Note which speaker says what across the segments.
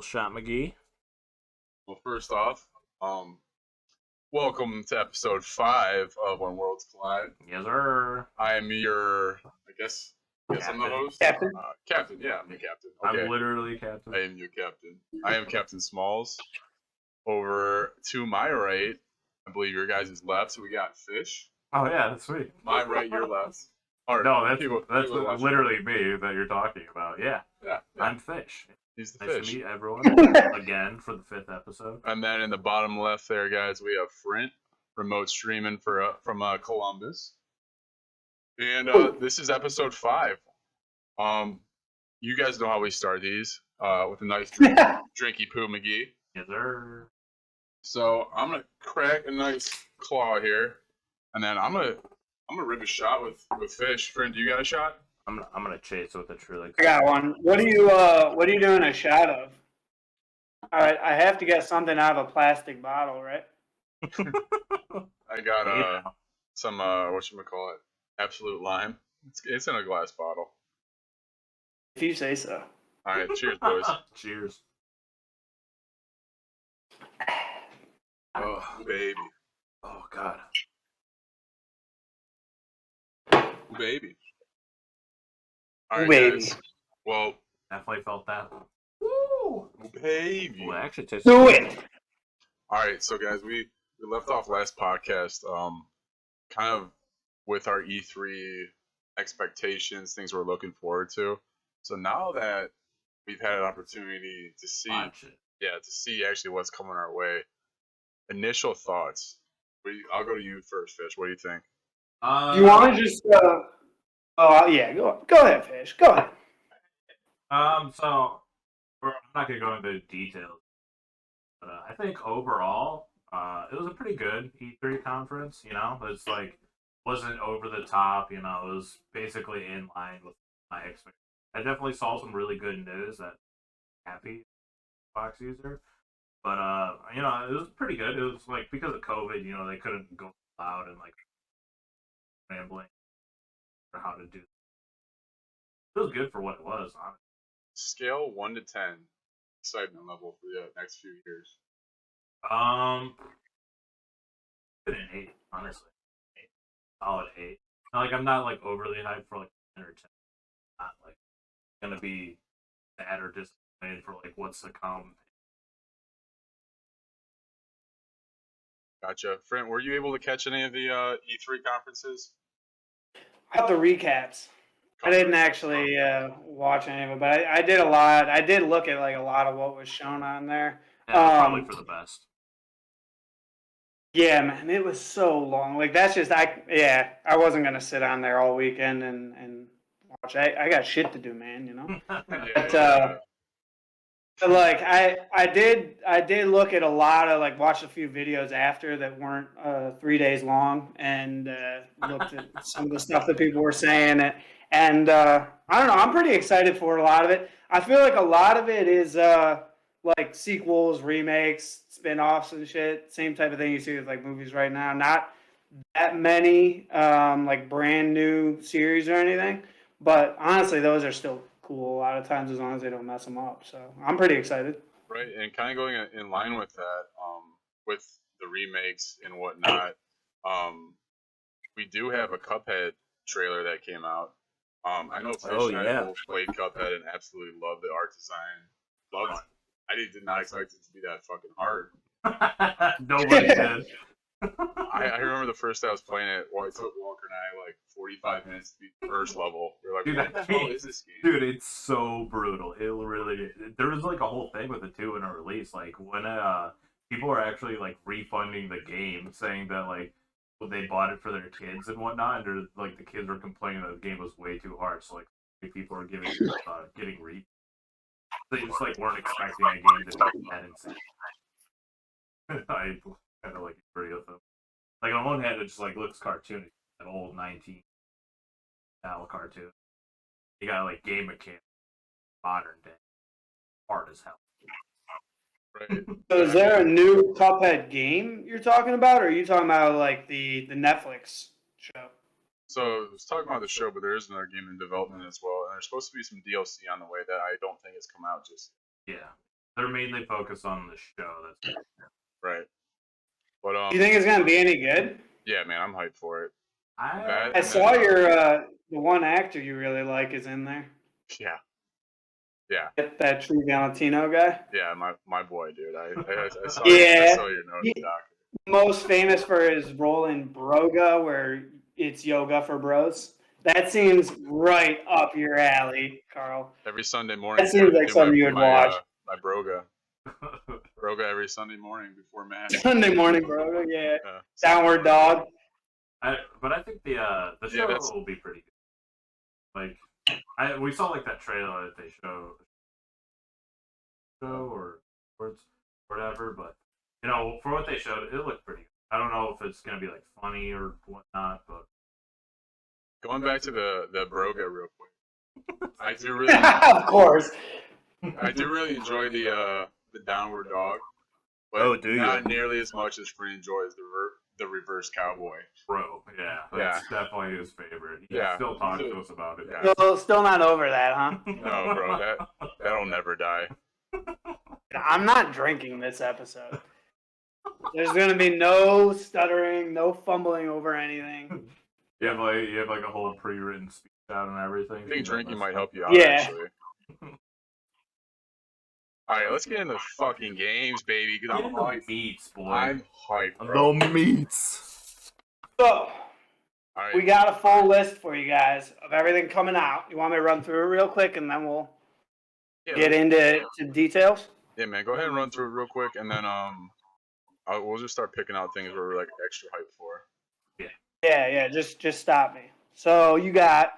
Speaker 1: Little Shot McGee.
Speaker 2: Well, first off, um, welcome to episode 5 of When Worlds Collide.
Speaker 1: Yes, sir.
Speaker 2: I am your, guess I'm the host?
Speaker 3: Captain?
Speaker 2: Captain, yeah, I'm the captain. Okay.
Speaker 1: I'm literally captain.
Speaker 2: I am your captain. I am Captain Smalls. Over to my right, I believe your guys' left, so we got Fish.
Speaker 1: Oh, yeah, that's sweet.
Speaker 2: My right, your left. Or
Speaker 1: No, that's
Speaker 2: people watching.
Speaker 1: literally me that you're talking about. Yeah.
Speaker 2: Yeah.
Speaker 1: I'm Fish.
Speaker 2: He's the
Speaker 1: Nice
Speaker 2: Fish.
Speaker 1: to meet everyone again for the 5th episode.
Speaker 2: And then in the bottom left there, guys, we have Frint, remote streaming from Columbus. And this is episode 5. You guys know how we start these with a nice drinky poo McGee.
Speaker 1: Yes, sir.
Speaker 2: So I'm gonna crack a nice claw here, and then I'm gonna rip a shot with Fish. Friend, do you got a shot?
Speaker 1: I'm gonna chase with a truly.
Speaker 3: I got one. What are you doing a shot of? All right, I have to get something out of a plastic bottle, right?
Speaker 2: I got some whatchamacallit, Absolute Lime. It's in a glass bottle.
Speaker 3: If you say so.
Speaker 2: All right, cheers, boys.
Speaker 1: Cheers.
Speaker 2: Oh, baby.
Speaker 1: Oh, God.
Speaker 2: Baby. All right,
Speaker 3: Baby.
Speaker 2: guys. Well,
Speaker 1: Definitely felt that.
Speaker 2: woo, baby.
Speaker 1: Well, it actually tastes
Speaker 3: Do
Speaker 1: good.
Speaker 3: it.
Speaker 2: All right, so guys, we left off last podcast, kind of with our E3 expectations, things we're looking forward to. So now that we've had an opportunity to see,
Speaker 1: Watch it.
Speaker 2: to see actually what's coming our way. Initial thoughts. I'll go to you first, Fish. What do you think?
Speaker 3: You want to just? Oh yeah, go ahead, Fish. Go ahead.
Speaker 1: So I'm not gonna go into details, but I think overall, it was a pretty good E3 conference. You know, it's like wasn't over the top. You know, it was basically in line with my expectations. I definitely saw some really good news that happy Xbox user, but you know, it was pretty good. It was like because of COVID, you know, they couldn't go loud and like rambling or how to do. It was good for what it was, honestly.
Speaker 2: Scale 1 to 10, excitement level for the next few years.
Speaker 1: An 8, honestly. 8. Solid 8. Like I'm not like overly hyped for like 10 or 10. Not like gonna be sad or disappointed for like what's to come.
Speaker 2: Gotcha. Frint, were you able to catch any of the E3 conferences?
Speaker 3: I got the recaps. I didn't actually watch any of it, but I did a lot. I did look at like a lot of what was shown on there.
Speaker 1: Yeah, probably for the best.
Speaker 3: Yeah, man, it was so long. Like that's just I wasn't gonna sit on there all weekend and watch. I got shit to do, man. You know. But like I did look at a lot of like watched a few videos after that weren't 3 days long and looked at some of the stuff that people were saying and I don't know, I'm pretty excited for a lot of it. I feel like a lot of it is like sequels, remakes, spin-offs and shit. Same type of thing you see with like movies right now. Not that many like brand new series or anything, but honestly those are still cool a lot of times as long as they don't mess them up. So I'm pretty excited.
Speaker 2: Right, and kind of going in line with that, with the remakes and whatnot, we do have a Cuphead trailer that came out. I know Fish and I both played Cuphead and absolutely loved the art design. Loved it. I did not expect it to be that fucking hard.
Speaker 1: Nobody did.
Speaker 2: I remember the first day I was playing it. Well, it took Walker and I like 45 minutes to beat the first level. We were like,
Speaker 1: Dude,
Speaker 2: what the hell is this game?
Speaker 1: Dude, it's so brutal. It really. There was like a whole thing with it too in a release. Like when people are actually like refunding the game, saying that like they bought it for their kids and whatnot, and like the kids were complaining that the game was way too hard. So like people are getting re. They just like weren't expecting a game to be that insane. I kind of like agree with them. Like on one hand, it just like looks cartoony, an old 19 style cartoon. You got like game mechanics, modern day, hard as hell.
Speaker 2: Right.
Speaker 3: So is there a new Cuphead game you're talking about, or are you talking about like the Netflix show?
Speaker 2: So I was talking about the show, but there is another game in development as well, and there's supposed to be some DLC on the way that I don't think has come out just
Speaker 1: Yeah. they're mainly focused on the show. That's
Speaker 2: Right. But
Speaker 3: Do you think it's gonna be any good?
Speaker 2: yeah, man, I'm hyped for it.
Speaker 1: I
Speaker 3: I saw your the one actor you really like is in there.
Speaker 2: Yeah. Yeah.
Speaker 3: That true Valentino guy.
Speaker 2: Yeah, my boy, dude. I saw
Speaker 3: Yeah.
Speaker 2: I saw your note,
Speaker 3: He-
Speaker 2: Doc.
Speaker 3: Most famous for his role in Broga, where it's yoga for bros. That seems right up your alley, Carl.
Speaker 2: Every Sunday morning,
Speaker 3: That seems like
Speaker 2: do
Speaker 3: something you would watch.
Speaker 2: my broga every Sunday morning before mass.
Speaker 3: Sunday morning Broga, yeah.
Speaker 2: Yeah.
Speaker 3: Downward dog.
Speaker 1: but I think the show will be pretty good. Like we saw like that trailer that they show or whatever, but you know, for what they showed, it looked pretty good. I don't know if it's gonna be like funny or whatnot, but
Speaker 2: Going back to the broga real quick. I do really
Speaker 3: Of course.
Speaker 2: I do really enjoy the downward dog. But
Speaker 1: Oh, do you?
Speaker 2: not nearly as much as Free enjoys the reverse cowboy.
Speaker 1: bro, yeah, that's definitely his favorite. He still talks to us about it.
Speaker 2: Yeah.
Speaker 3: Still not over that, huh?
Speaker 2: No, bro, that'll never die.
Speaker 3: I'm not drinking this episode. There's gonna be no stuttering, no fumbling over anything.
Speaker 1: You have like a whole pre-written speech out and everything.
Speaker 2: I think drinking might help you out,
Speaker 3: Yeah.
Speaker 2: actually. Alright, let's get into fucking games, baby. Because I'm hyped.
Speaker 1: Meats, boy.
Speaker 2: I'm hyped, bro.
Speaker 1: The meats.
Speaker 3: So,
Speaker 2: Alright.
Speaker 3: we got a full list for you guys of everything coming out. You want me to run through it real quick and then we'll get into details?
Speaker 2: Yeah, man. Go ahead and run through it real quick, and then we'll just start picking out things we're like extra hyped for.
Speaker 3: Yeah. Just stop me. So you got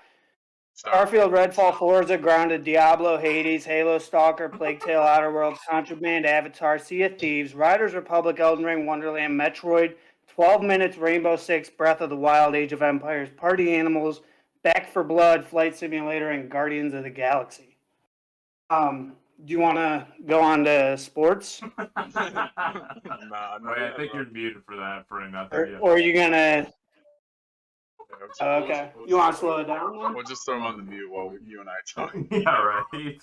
Speaker 3: Starfield, Redfall, Forza, Grounded, Diablo, Hades, Halo, Stalker, Plague Tale, Outer Worlds, Contraband, Avatar, Sea of Thieves, Riders Republic, Elden Ring, Wonderland, Metroid, 12 Minutes, Rainbow Six, Breath of the Wild, Age of Empires, Party Animals, Back for Blood, Flight Simulator, and Guardians of the Galaxy. Do you want to go on to sports?
Speaker 2: Nah,
Speaker 1: I think you're muted for that for nothing.
Speaker 3: Or are you going to...
Speaker 2: Okay.
Speaker 3: Okay. You want to slow it down then?
Speaker 2: We'll just throw them on the mute while you and I talk.
Speaker 1: Yeah, right.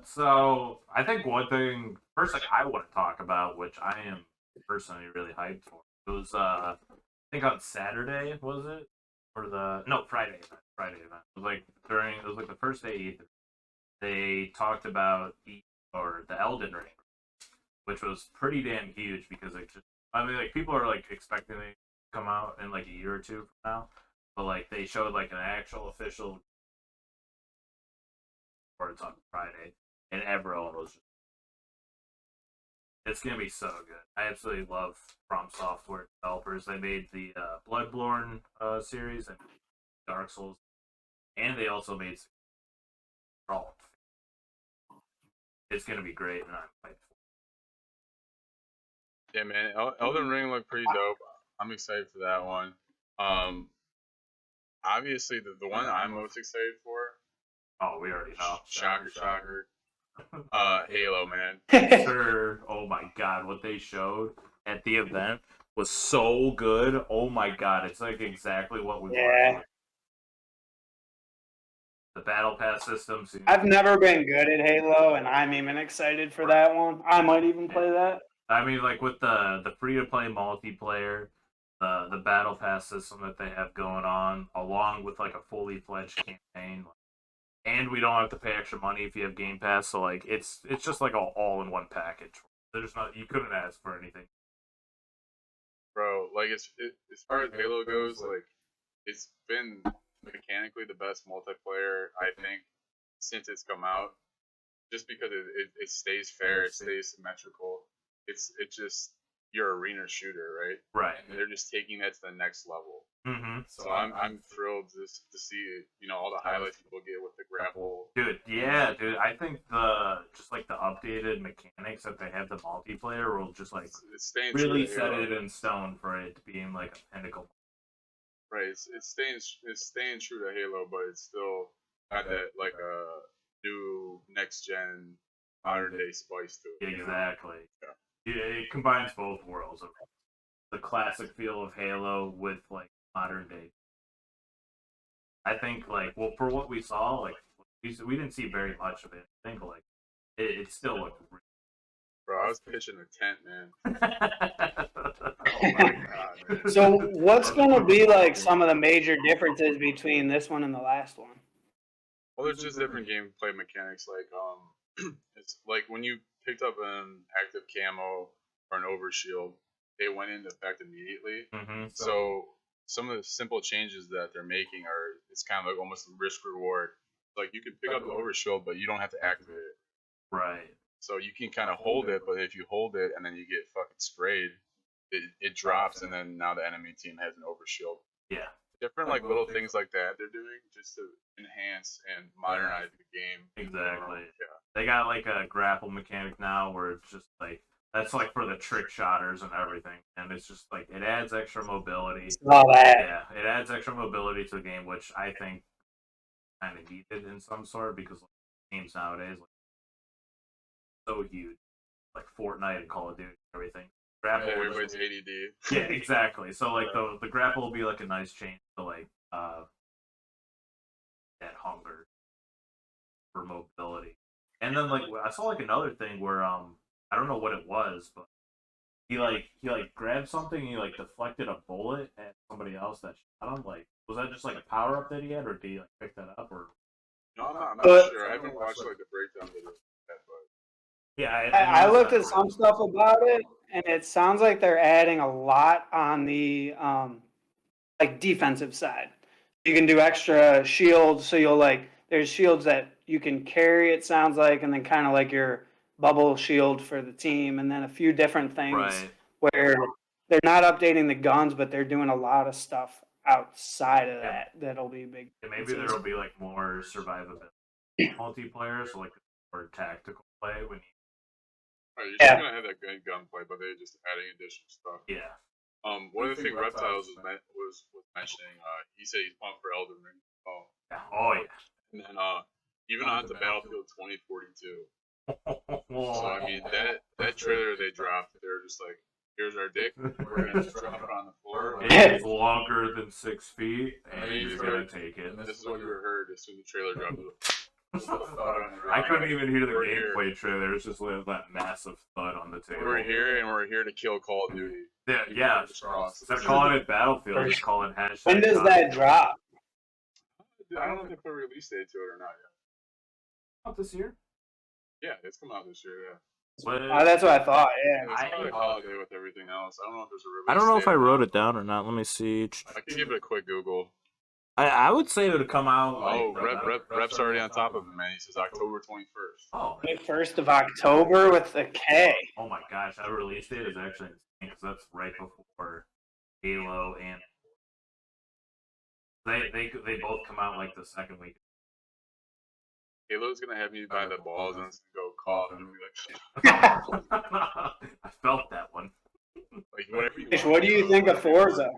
Speaker 1: So I think one thing first thing I want to talk about, which I am personally really hyped for, it was I think on Saturday, was it? Or Friday event. It was like the first day they talked about the Elden Ring, which was pretty damn huge because people are like expecting it to come out in like a year or two from now, but like they showed like an actual official words on Friday, and everyone was it's gonna be so good. I absolutely love From Software developers. They made the Bloodborne series and Dark Souls, and they also made Brawl. It's gonna be great, and I'm hyped for it.
Speaker 2: Yeah, man. Elden Ring looked pretty dope. I'm excited for that one. Obviously, the one I'm most excited for.
Speaker 1: Oh, we already know.
Speaker 2: Shocker. Halo, man.
Speaker 1: Sir, oh my god, what they showed at the event was so good. Oh my god, it's like exactly what we wanted. The battle pass system.
Speaker 3: I've never been good at Halo, and I'm even excited for that one. I might even play that.
Speaker 1: I mean, like with the free to play multiplayer, the battle pass system that they have going on, along with like a fully fledged campaign, and we don't have to pay extra money if you have Game Pass. So like it's just like all in one package. You couldn't ask for anything.
Speaker 2: Bro, like as far as Halo goes, like it's been mechanically the best multiplayer I think since it's come out. Just because it stays fair, it stays symmetrical. It's just your arena shooter, right?
Speaker 1: Right.
Speaker 2: And they're just taking that to the next level.
Speaker 1: Mm-hmm.
Speaker 2: So I'm thrilled just to see all the highlights people get with the grapple.
Speaker 1: Dude, I think just like the updated mechanics that they have the multiplayer will just like
Speaker 2: it's
Speaker 1: really set it in stone for it being like a pinnacle.
Speaker 2: Right, it's staying true to Halo, but it's still got that like a new next gen modern day spice to it.
Speaker 1: Exactly.
Speaker 2: Yeah.
Speaker 1: It combines both worlds of the classic feel of Halo with like modern day. I think for what we saw, like we didn't see very much of it. I think like it still looked.
Speaker 2: Bro, I was pitching a tent, man.
Speaker 1: Oh my god. Man.
Speaker 3: So what's going to be like some of the major differences between this one and the last one?
Speaker 2: Well, there's just different gameplay mechanics. Like, it's like when you picked up an active camo or an overshield, they went into effect immediately.
Speaker 1: Mm-hmm.
Speaker 2: So some of the simple changes that they're making are, it's kind of like almost a risk reward. Like you can pick up the overshield, but you don't have to activate it.
Speaker 1: Right.
Speaker 2: So you can kind of hold it, but if you hold it and then you get fucking sprayed, it drops, and then now the enemy team has an overshield.
Speaker 1: Yeah.
Speaker 2: Different like little things like that they're doing just to enhance and modernize the game.
Speaker 1: Exactly.
Speaker 2: Yeah.
Speaker 1: They got like a grapple mechanic now where it's just like that's like for the trick shotters and everything, and it's just like it adds extra mobility.
Speaker 3: All that.
Speaker 1: Yeah, it adds extra mobility to the game, which I think kind of needed in some sort because like, games nowadays like so huge, like Fortnite and Call of Duty and everything. Grapple
Speaker 2: Yeah, everybody's ADD.
Speaker 1: Yeah, exactly. So like the grapple will be like a nice change to like that hunger for mobility. And then like I saw like another thing where I don't know what it was, but he grabbed something and he like deflected a bullet at somebody else that shot him. Like was that just like a power up that he had, or did he like pick that up, or?
Speaker 2: No, I'm not
Speaker 3: But-
Speaker 2: sure. I haven't watched like a breakdown video of that, but
Speaker 1: Yeah,
Speaker 3: I looked at some stuff about it, and it sounds like they're adding a lot on the like defensive side. You can do extra shields, so you'll like there's shields that you can carry. It sounds like, and then kind of like your bubble shield for the team, and then a few different things
Speaker 1: Right.
Speaker 3: where they're not updating the guns, but they're doing a lot of stuff outside of
Speaker 1: Yeah.
Speaker 3: that. That'll be big.
Speaker 1: Yeah, maybe there will be like more survivability multiplayer, so like more tactical play when you.
Speaker 2: you're
Speaker 3: Yeah.
Speaker 2: still gonna have that good gunplay, but they're just adding additional stuff.
Speaker 1: Yeah.
Speaker 2: One of the things Reptiles was mentioning, he said he's pumped for Elden Ring. Oh,
Speaker 1: Yeah. Oh yeah.
Speaker 2: and then even on to Battlefield 2042. So I mean that trailer they dropped, they're just like, here's our dick, we're gonna just drop it on the floor.
Speaker 1: It's longer than 6 feet, and
Speaker 2: And
Speaker 1: you're gonna take it.
Speaker 2: This is what you heard as soon as the trailer dropped.
Speaker 1: I couldn't even hear the gameplay trailer. It's just like that massive thud on the table.
Speaker 2: We're here and we're here to kill Call of Duty.
Speaker 1: Yeah. Instead of calling it Battlefield, just call it hashtag.
Speaker 3: When does that drop?
Speaker 2: I don't know if they put a release date to it or not yet.
Speaker 1: Not this year.
Speaker 2: Yeah, it's coming out this year. Yeah.
Speaker 1: But
Speaker 3: That's what I thought. Yeah.
Speaker 2: It's probably holiday with everything else. I don't know if there's a release.
Speaker 4: I don't know if
Speaker 2: date
Speaker 4: I
Speaker 2: or
Speaker 4: wrote
Speaker 2: not.
Speaker 4: it down or not. Let me see.
Speaker 2: I can give it a quick Google.
Speaker 1: I would say it would come out. Like,
Speaker 2: Oh, Rep's already on top of it, man. He says October 21st.
Speaker 1: Oh.
Speaker 3: 21st of October with a K.
Speaker 1: Oh my gosh, that release date is actually insane because that's right before Halo and they both come out like the second week.
Speaker 2: Halo's gonna have me by the balls and go cough and be like,
Speaker 1: I felt that one.
Speaker 2: like whatever you
Speaker 3: Ish,
Speaker 2: want.
Speaker 3: what do you think of Forza?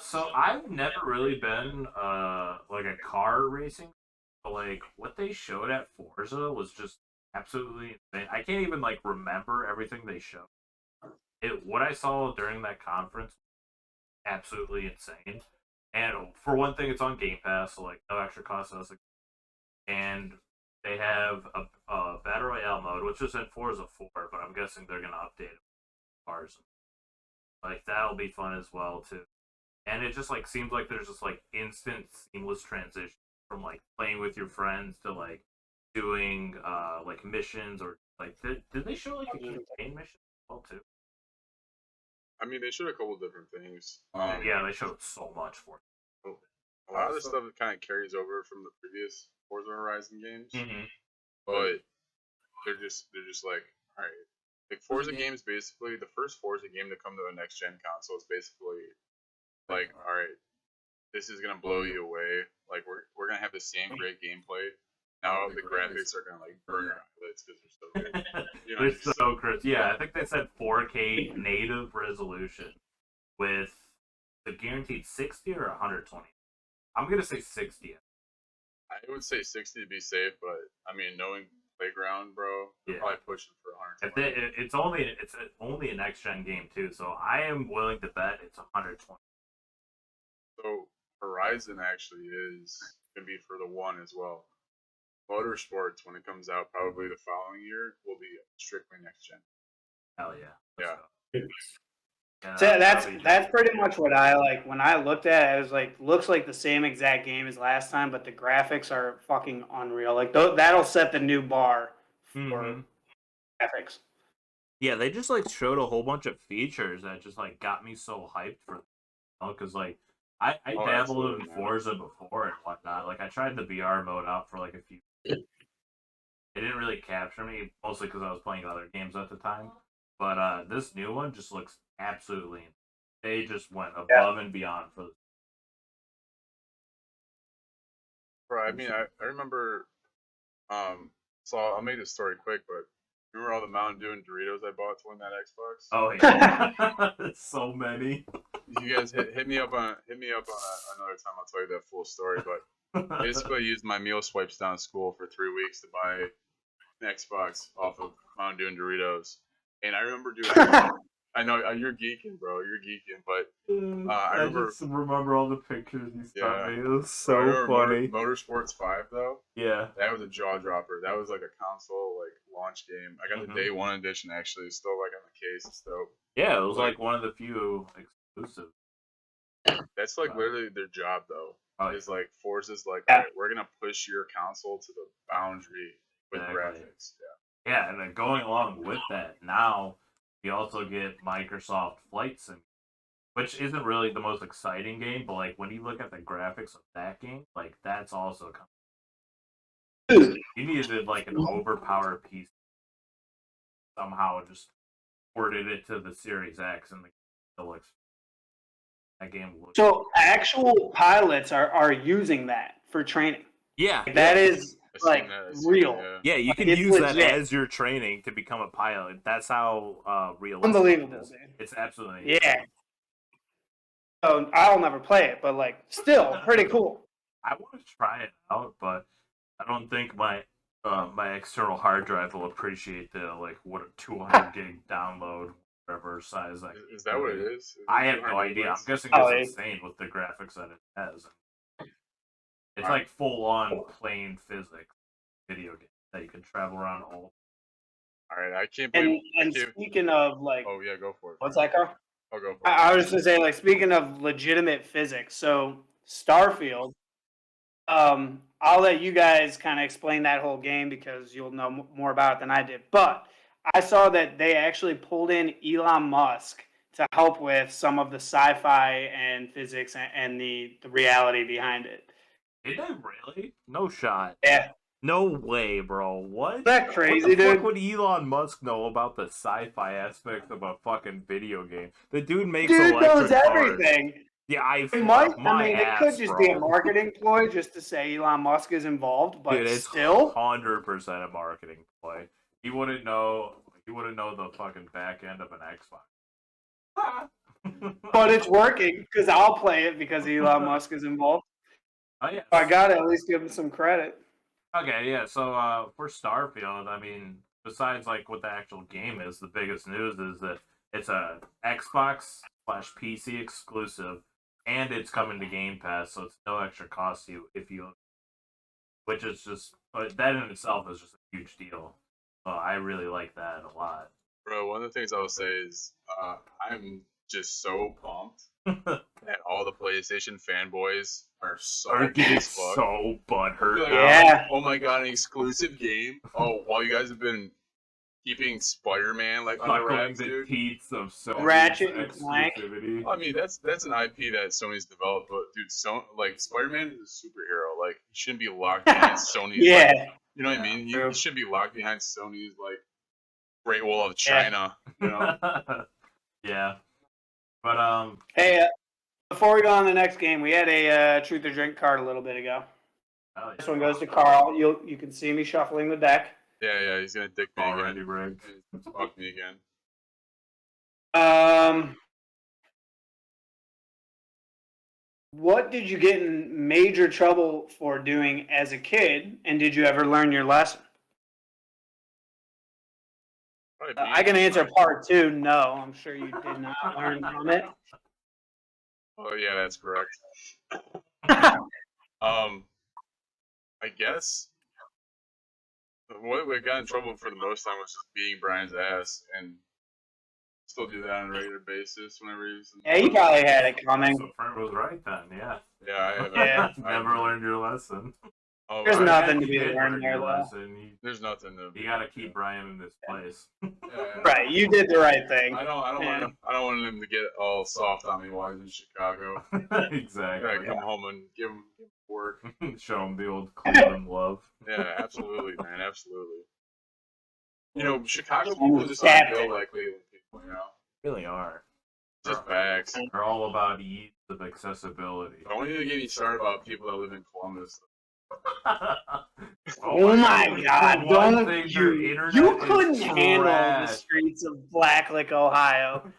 Speaker 1: So I've never really been like a car racing, but like what they showed at Forza was just absolutely insane. I can't even like remember everything they showed. What I saw during that conference, absolutely insane. And for one thing, it's on Game Pass, so like no extra cost to us. And they have a Battle Royale mode, which is in Forza 4, but I'm guessing they're gonna update it with cars. Like that'll be fun as well too. And it just like seems like there's just like instant seamless transition from like playing with your friends to like doing like missions or like did they show like a campaign mission as well too?
Speaker 2: I mean, they showed a couple different things.
Speaker 1: Yeah, they showed so much for it.
Speaker 2: A lot of the stuff kind of carries over from the previous Forza Horizon games,
Speaker 1: Mm-hmm.
Speaker 2: but they're just like, all right, like Forza games basically the first Forza game to come to a next gen console is basically like, all right, this is gonna blow you away. Like we're gonna have the same great gameplay. Now the graphics are gonna like burn your eyelids because they're so good. You know,
Speaker 1: They're so crisp. Yeah, I think they said 4K native resolution with the guaranteed 60 or 120. I'm gonna say 60.
Speaker 2: I would say 60 to be safe, but I mean, knowing Playground, bro, they're
Speaker 1: Yeah.
Speaker 2: probably pushing for
Speaker 1: If
Speaker 2: 120.
Speaker 1: it's only a next gen game too, so I am willing to bet it's 120.
Speaker 2: So Horizon actually is gonna be for the one as well. Motorsports, when it comes out, probably the following year, will be strictly next gen.
Speaker 1: Hell yeah.
Speaker 2: Yeah.
Speaker 1: Yeah,
Speaker 3: So
Speaker 1: that'll be
Speaker 3: that's
Speaker 1: dope.
Speaker 3: pretty much what I like. When I looked at it, it was like looks like the same exact game as last time, but the graphics are fucking unreal. Like that'll set the new bar for graphics.
Speaker 1: Yeah, they just like showed a whole bunch of features that just like got me so hyped for, because like I dabbled
Speaker 2: absolutely,
Speaker 1: in
Speaker 2: man.
Speaker 1: Forza before and whatnot. Like I tried the VR mode out for like a few. It didn't really capture me, mostly because I was playing other games at the time. But this new one just looks absolutely. They just went above and beyond for.
Speaker 2: Bro, I mean, I remember. So I'll make this story quick, but remember all the Mountain Dew and Doritos I bought to win that Xbox?
Speaker 1: Oh yeah, so many.
Speaker 2: You guys hit me up on another time. I'll tell you that full story. But basically, I used my meal swipes down school for 3 weeks to buy an Xbox off of Mountain Dew and Doritos. And I remember doing. I know you're geeking, bro. You're geeking, but I remember.
Speaker 1: Just remember all the pictures you sent
Speaker 2: Yeah.
Speaker 1: me. It was
Speaker 2: Bro, I
Speaker 1: so
Speaker 2: remember
Speaker 1: funny.
Speaker 2: Motorsports 5 though.
Speaker 1: Yeah.
Speaker 2: That was a jaw dropper. That was like a console like launch game. I got the day one edition actually. It's still like on the case. It's dope.
Speaker 1: Yeah, it was like one of the few exclusives.
Speaker 2: That's like literally their job though.
Speaker 1: Oh,
Speaker 2: is like Forza's like, all right, we're gonna push your console to the boundary with graphics. Yeah.
Speaker 1: Yeah, and then going along with that, now you also get Microsoft Flight Sim, which isn't really the most exciting game, but like when you look at the graphics of that game, like that's also you needed like an overpowered piece. Somehow just ported it to the Series X, and the looks. That game looks.
Speaker 3: So actual pilots are using that for training.
Speaker 1: Yeah,
Speaker 3: that is like real.
Speaker 1: Yeah, you can use that as your training to become a pilot. That's how realistic.
Speaker 3: Unbelievable,
Speaker 1: it is.
Speaker 3: dude.
Speaker 1: It's absolutely
Speaker 3: yeah. So I'll never play it, but like still pretty cool.
Speaker 1: I want to try it out, but I don't think my external hard drive will appreciate the like what a 200 gig download, whatever size.
Speaker 2: Is that what it is?
Speaker 1: I have no idea. I'm guessing it's insane with the graphics that it has. It's like full on plain physics video game that you can travel around all.
Speaker 2: All right, I can't believe.
Speaker 3: And speaking of like,
Speaker 2: oh yeah, go for it.
Speaker 3: What's that, Carl?
Speaker 2: I'll go for it.
Speaker 3: I was gonna say, like, speaking of legitimate physics, so Starfield. I'll let you guys kind of explain that whole game because you'll know more about it than I did. But I saw that they actually pulled in Elon Musk to help with some of the sci-fi and physics and the reality behind it.
Speaker 1: Did they really? No shot.
Speaker 3: Yeah.
Speaker 1: No way, bro. What?
Speaker 3: Is that crazy,
Speaker 1: what the
Speaker 3: dude?
Speaker 1: Fuck would Elon Musk know about the sci-fi aspect of a fucking video game? The dude makes electric
Speaker 3: knows
Speaker 1: cars.
Speaker 3: everything.
Speaker 1: Yeah,
Speaker 3: it could just be a marketing ploy just to say Elon Musk is involved, but
Speaker 1: dude, it's
Speaker 3: still
Speaker 1: 100% a marketing ploy. He wouldn't know. He wouldn't know the fucking back end of an Xbox.
Speaker 3: But it's working because I'll play it because Elon Musk is involved.
Speaker 1: Oh yeah.
Speaker 3: I gotta at least give him some credit.
Speaker 1: Okay, yeah. So for Starfield, I mean, besides like what the actual game is, the biggest news is that it's a Xbox/PC exclusive, and it's coming to Game Pass, so it's no extra cost to you if you. Which is just, but that in itself is just a huge deal. I really like that a lot.
Speaker 2: Bro, one of the things I will say is I'm just so pumped that all the PlayStation fanboys are so
Speaker 1: getting so butthurt.
Speaker 2: Like,
Speaker 3: yeah.
Speaker 2: Oh my god, an exclusive game. Oh, while you guys have been keeping Spider-Man like on the wraps, dude.
Speaker 1: Teats of Sony's
Speaker 3: Ratchet and Clank.
Speaker 2: I mean, that's an IP that Sony's developed, but dude, like Spider-Man is a superhero. Like, he shouldn't be locked behind Sony's.
Speaker 3: Yeah.
Speaker 2: Like, you know what I mean? He should be locked behind Sony's like Great Wall of China. You know?
Speaker 1: Yeah. But
Speaker 3: Hey, before we go on to the next game, we had a Truth or Drink card a little bit ago.
Speaker 1: Oh, yeah.
Speaker 3: This one goes to Carl. You can see me shuffling the deck.
Speaker 2: Yeah, he's gonna dick me
Speaker 1: already
Speaker 2: again.
Speaker 1: rigged.
Speaker 2: Fuck me again.
Speaker 3: What did you get in major trouble for doing as a kid, and did you ever learn your lesson? I can answer part 2. No, I'm sure you did not learn from it.
Speaker 2: Oh yeah, that's correct. I guess What we got in trouble for the most time was just beating Brian's ass, and still do that on a regular basis whenever he's.
Speaker 3: Yeah, you probably had it coming.
Speaker 1: So Frank was right then, yeah.
Speaker 2: Yeah, I have.
Speaker 3: Yeah.
Speaker 1: Never learned your lesson.
Speaker 2: Oh,
Speaker 3: There's
Speaker 2: I-
Speaker 3: nothing to
Speaker 1: You
Speaker 3: be
Speaker 1: did
Speaker 3: learned
Speaker 1: learn
Speaker 3: there,
Speaker 1: your
Speaker 3: though.
Speaker 1: lesson.
Speaker 2: There's nothing to.
Speaker 1: You gotta keep Brian in this place.
Speaker 2: Yeah.
Speaker 3: Right, you did the right thing.
Speaker 2: I don't
Speaker 3: Yeah.
Speaker 2: want him. I don't want him to get all soft on me while he's in Chicago.
Speaker 1: Exactly.
Speaker 2: I gotta come home and give him work.
Speaker 1: Show him the old Cleveland love.
Speaker 2: Yeah, absolutely, man, absolutely. You know, Chicago people just aren't built like Cleveland people. You know,
Speaker 1: Really are.
Speaker 2: just facts.
Speaker 1: They're all about ease of accessibility.
Speaker 2: Don't even get me started about people that live in Columbus.
Speaker 3: Oh my God!
Speaker 1: One
Speaker 3: Don't
Speaker 1: thing,
Speaker 3: you?
Speaker 1: their internet
Speaker 3: You
Speaker 1: is
Speaker 3: couldn't handle the
Speaker 1: trash.
Speaker 3: streets of Blacklick, Ohio.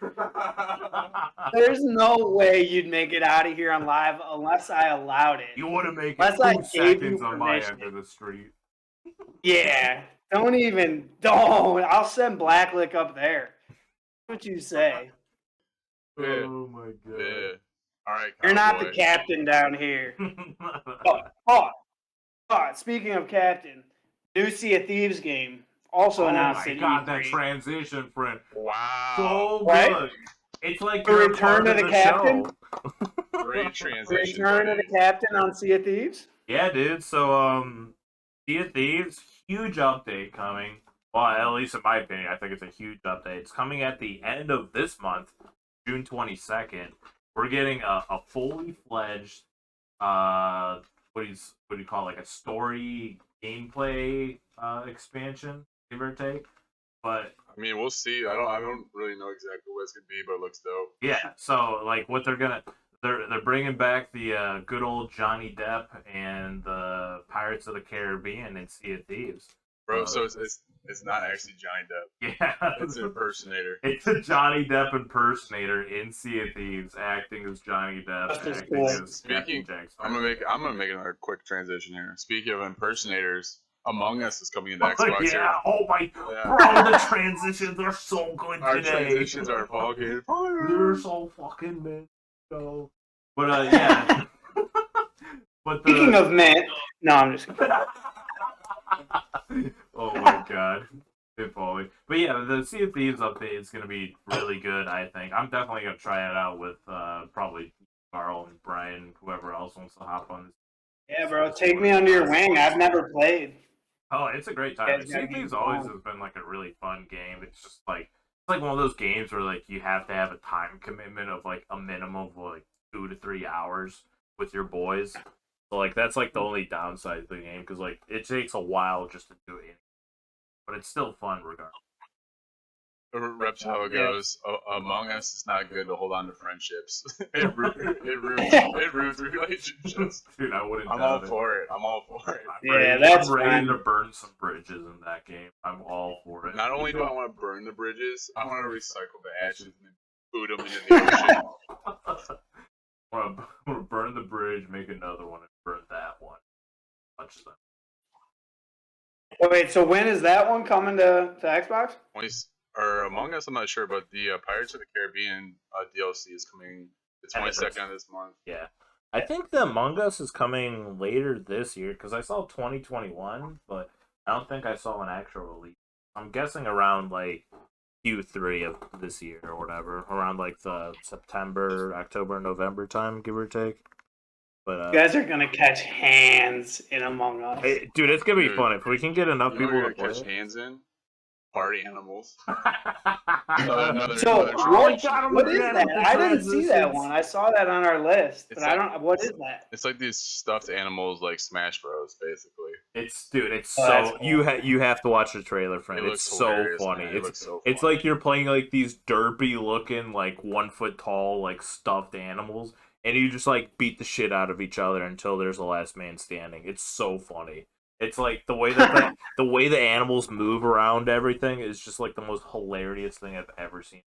Speaker 3: There's no way you'd make it out of here on live unless I allowed it.
Speaker 1: You want to make it
Speaker 3: Unless I
Speaker 1: 2
Speaker 3: gave
Speaker 1: seconds
Speaker 3: you
Speaker 1: on my
Speaker 3: permission.
Speaker 1: end of the street.
Speaker 3: Yeah, don't. I'll send Blacklick up there. What you say?
Speaker 2: Yeah.
Speaker 1: Oh my god.
Speaker 2: Yeah. All right,
Speaker 3: You're not the
Speaker 2: cowboy.
Speaker 3: captain down here. Oh, speaking of captain, new Sea of Thieves game also
Speaker 1: Oh
Speaker 3: announced
Speaker 1: my
Speaker 3: at
Speaker 1: god, that
Speaker 3: E3.
Speaker 1: transition, friend.
Speaker 2: Wow.
Speaker 1: So
Speaker 3: Right?
Speaker 1: good. It's like
Speaker 3: The
Speaker 1: you're a
Speaker 3: return
Speaker 1: part
Speaker 3: of
Speaker 1: of
Speaker 3: the captain?
Speaker 1: show.
Speaker 2: Great transition.
Speaker 3: Return of
Speaker 2: buddy.
Speaker 3: the captain on Sea of Thieves.
Speaker 1: Yeah, dude. So, Sea of Thieves, huge update coming. Well, at least in my opinion, I think it's a huge update. It's coming at the end of this month, June 22nd. We're getting a fully fledged, what do you call it, like a story gameplay expansion, give or take. But
Speaker 2: I mean, we'll see. I don't really know exactly what it's gonna be, but it looks dope.
Speaker 1: yeah, so like what they're bringing back the good old Johnny Depp and the Pirates of the Caribbean and Sea of Thieves.
Speaker 2: Bro, so it's not actually Johnny Depp.
Speaker 1: Yeah,
Speaker 2: It's an impersonator.
Speaker 1: it's a Johnny Depp impersonator in Sea of Thieves, acting as Johnny Depp,
Speaker 3: That's just
Speaker 1: acting
Speaker 3: cool.
Speaker 1: as Captain Jack
Speaker 2: I'm
Speaker 1: Sparrow.
Speaker 2: gonna make another quick transition here. Speaking of impersonators, Among Us is coming into
Speaker 1: Oh,
Speaker 2: Xbox here.
Speaker 1: yeah, oh my,
Speaker 2: Yeah.
Speaker 1: bro, the transitions are so good
Speaker 2: Our
Speaker 1: today.
Speaker 2: transitions are fucking
Speaker 1: They're so fucking mint. So, but yeah. But
Speaker 3: Speaking of mint, no, I'm just kidding.
Speaker 1: Oh my god. Good folly. But yeah, the Sea of Thieves update is going to be really good, I think. I'm definitely going to try it out with probably Carl and Brian, whoever else wants to hop on this.
Speaker 3: Yeah, bro, take me under your wing. I've never played.
Speaker 1: Oh, it's a great
Speaker 3: Yeah,
Speaker 1: time.
Speaker 3: it's
Speaker 1: Sea
Speaker 3: gotta
Speaker 1: of
Speaker 3: be
Speaker 1: Thieves always
Speaker 3: fun.
Speaker 1: has been like a really fun game. It's just like one of those games where like you have to have a time commitment of like a minimum of like 2 to 3 hours with your boys. So like that's like the only downside of the game because like it takes a while just to do it, but it's still fun regardless.
Speaker 2: Reps how it
Speaker 3: Yeah.
Speaker 2: goes. Among Us is not good to hold on to friendships. it ruins relationships.
Speaker 1: Dude, I wouldn't
Speaker 2: I'm
Speaker 1: doubt
Speaker 2: all
Speaker 1: it.
Speaker 2: for it. I'm all for it.
Speaker 3: Yeah, that's
Speaker 1: I'm ready
Speaker 3: fine.
Speaker 1: to burn some bridges in that game. I'm all for it.
Speaker 2: Not only do I want to burn the bridges, I want to recycle the ashes and then boot them into the ocean.
Speaker 1: I want to burn the bridge, make another one, and burn that one. Touch them.
Speaker 3: Wait, so when is that one coming to Xbox?
Speaker 2: Or Among Us, I'm not sure, but the Pirates of the Caribbean DLC is coming the 22nd of this month.
Speaker 1: Yeah. I think the Among Us is coming later this year because I saw 2021, but I don't think I saw an actual release. I'm guessing around like Q3 of this year or whatever, around like the September, October, November time, give or take. But
Speaker 3: You guys are gonna catch hands in Among Us.
Speaker 1: dude, it's gonna be
Speaker 2: Dude,
Speaker 1: fun if we can get enough
Speaker 2: You know
Speaker 1: people
Speaker 2: what
Speaker 1: to
Speaker 2: you're gonna
Speaker 1: play.
Speaker 2: catch hands in? Party animals.
Speaker 1: Another-
Speaker 3: So
Speaker 1: Oh, God,
Speaker 3: what is
Speaker 1: man,
Speaker 3: that?
Speaker 1: with the
Speaker 3: I didn't see that
Speaker 1: transitions.
Speaker 3: one. I saw that on our list, but
Speaker 2: It's
Speaker 3: I
Speaker 2: like-
Speaker 3: don't. What is that?
Speaker 2: It's like these stuffed animals, like Smash Bros, basically.
Speaker 1: It's it's
Speaker 3: Oh, that's
Speaker 1: so
Speaker 3: cool.
Speaker 1: you have to watch the trailer, friend.
Speaker 2: It
Speaker 1: It's
Speaker 2: looks
Speaker 1: so
Speaker 2: hilarious,
Speaker 1: funny.
Speaker 2: man. It looks so
Speaker 1: It's
Speaker 2: funny.
Speaker 1: like you're playing like these derpy looking like 1 foot tall like stuffed animals, and you just like beat the shit out of each other until there's the last man standing. It's so funny. It's like the way that the way the animals move around everything is just like the most hilarious thing I've ever seen.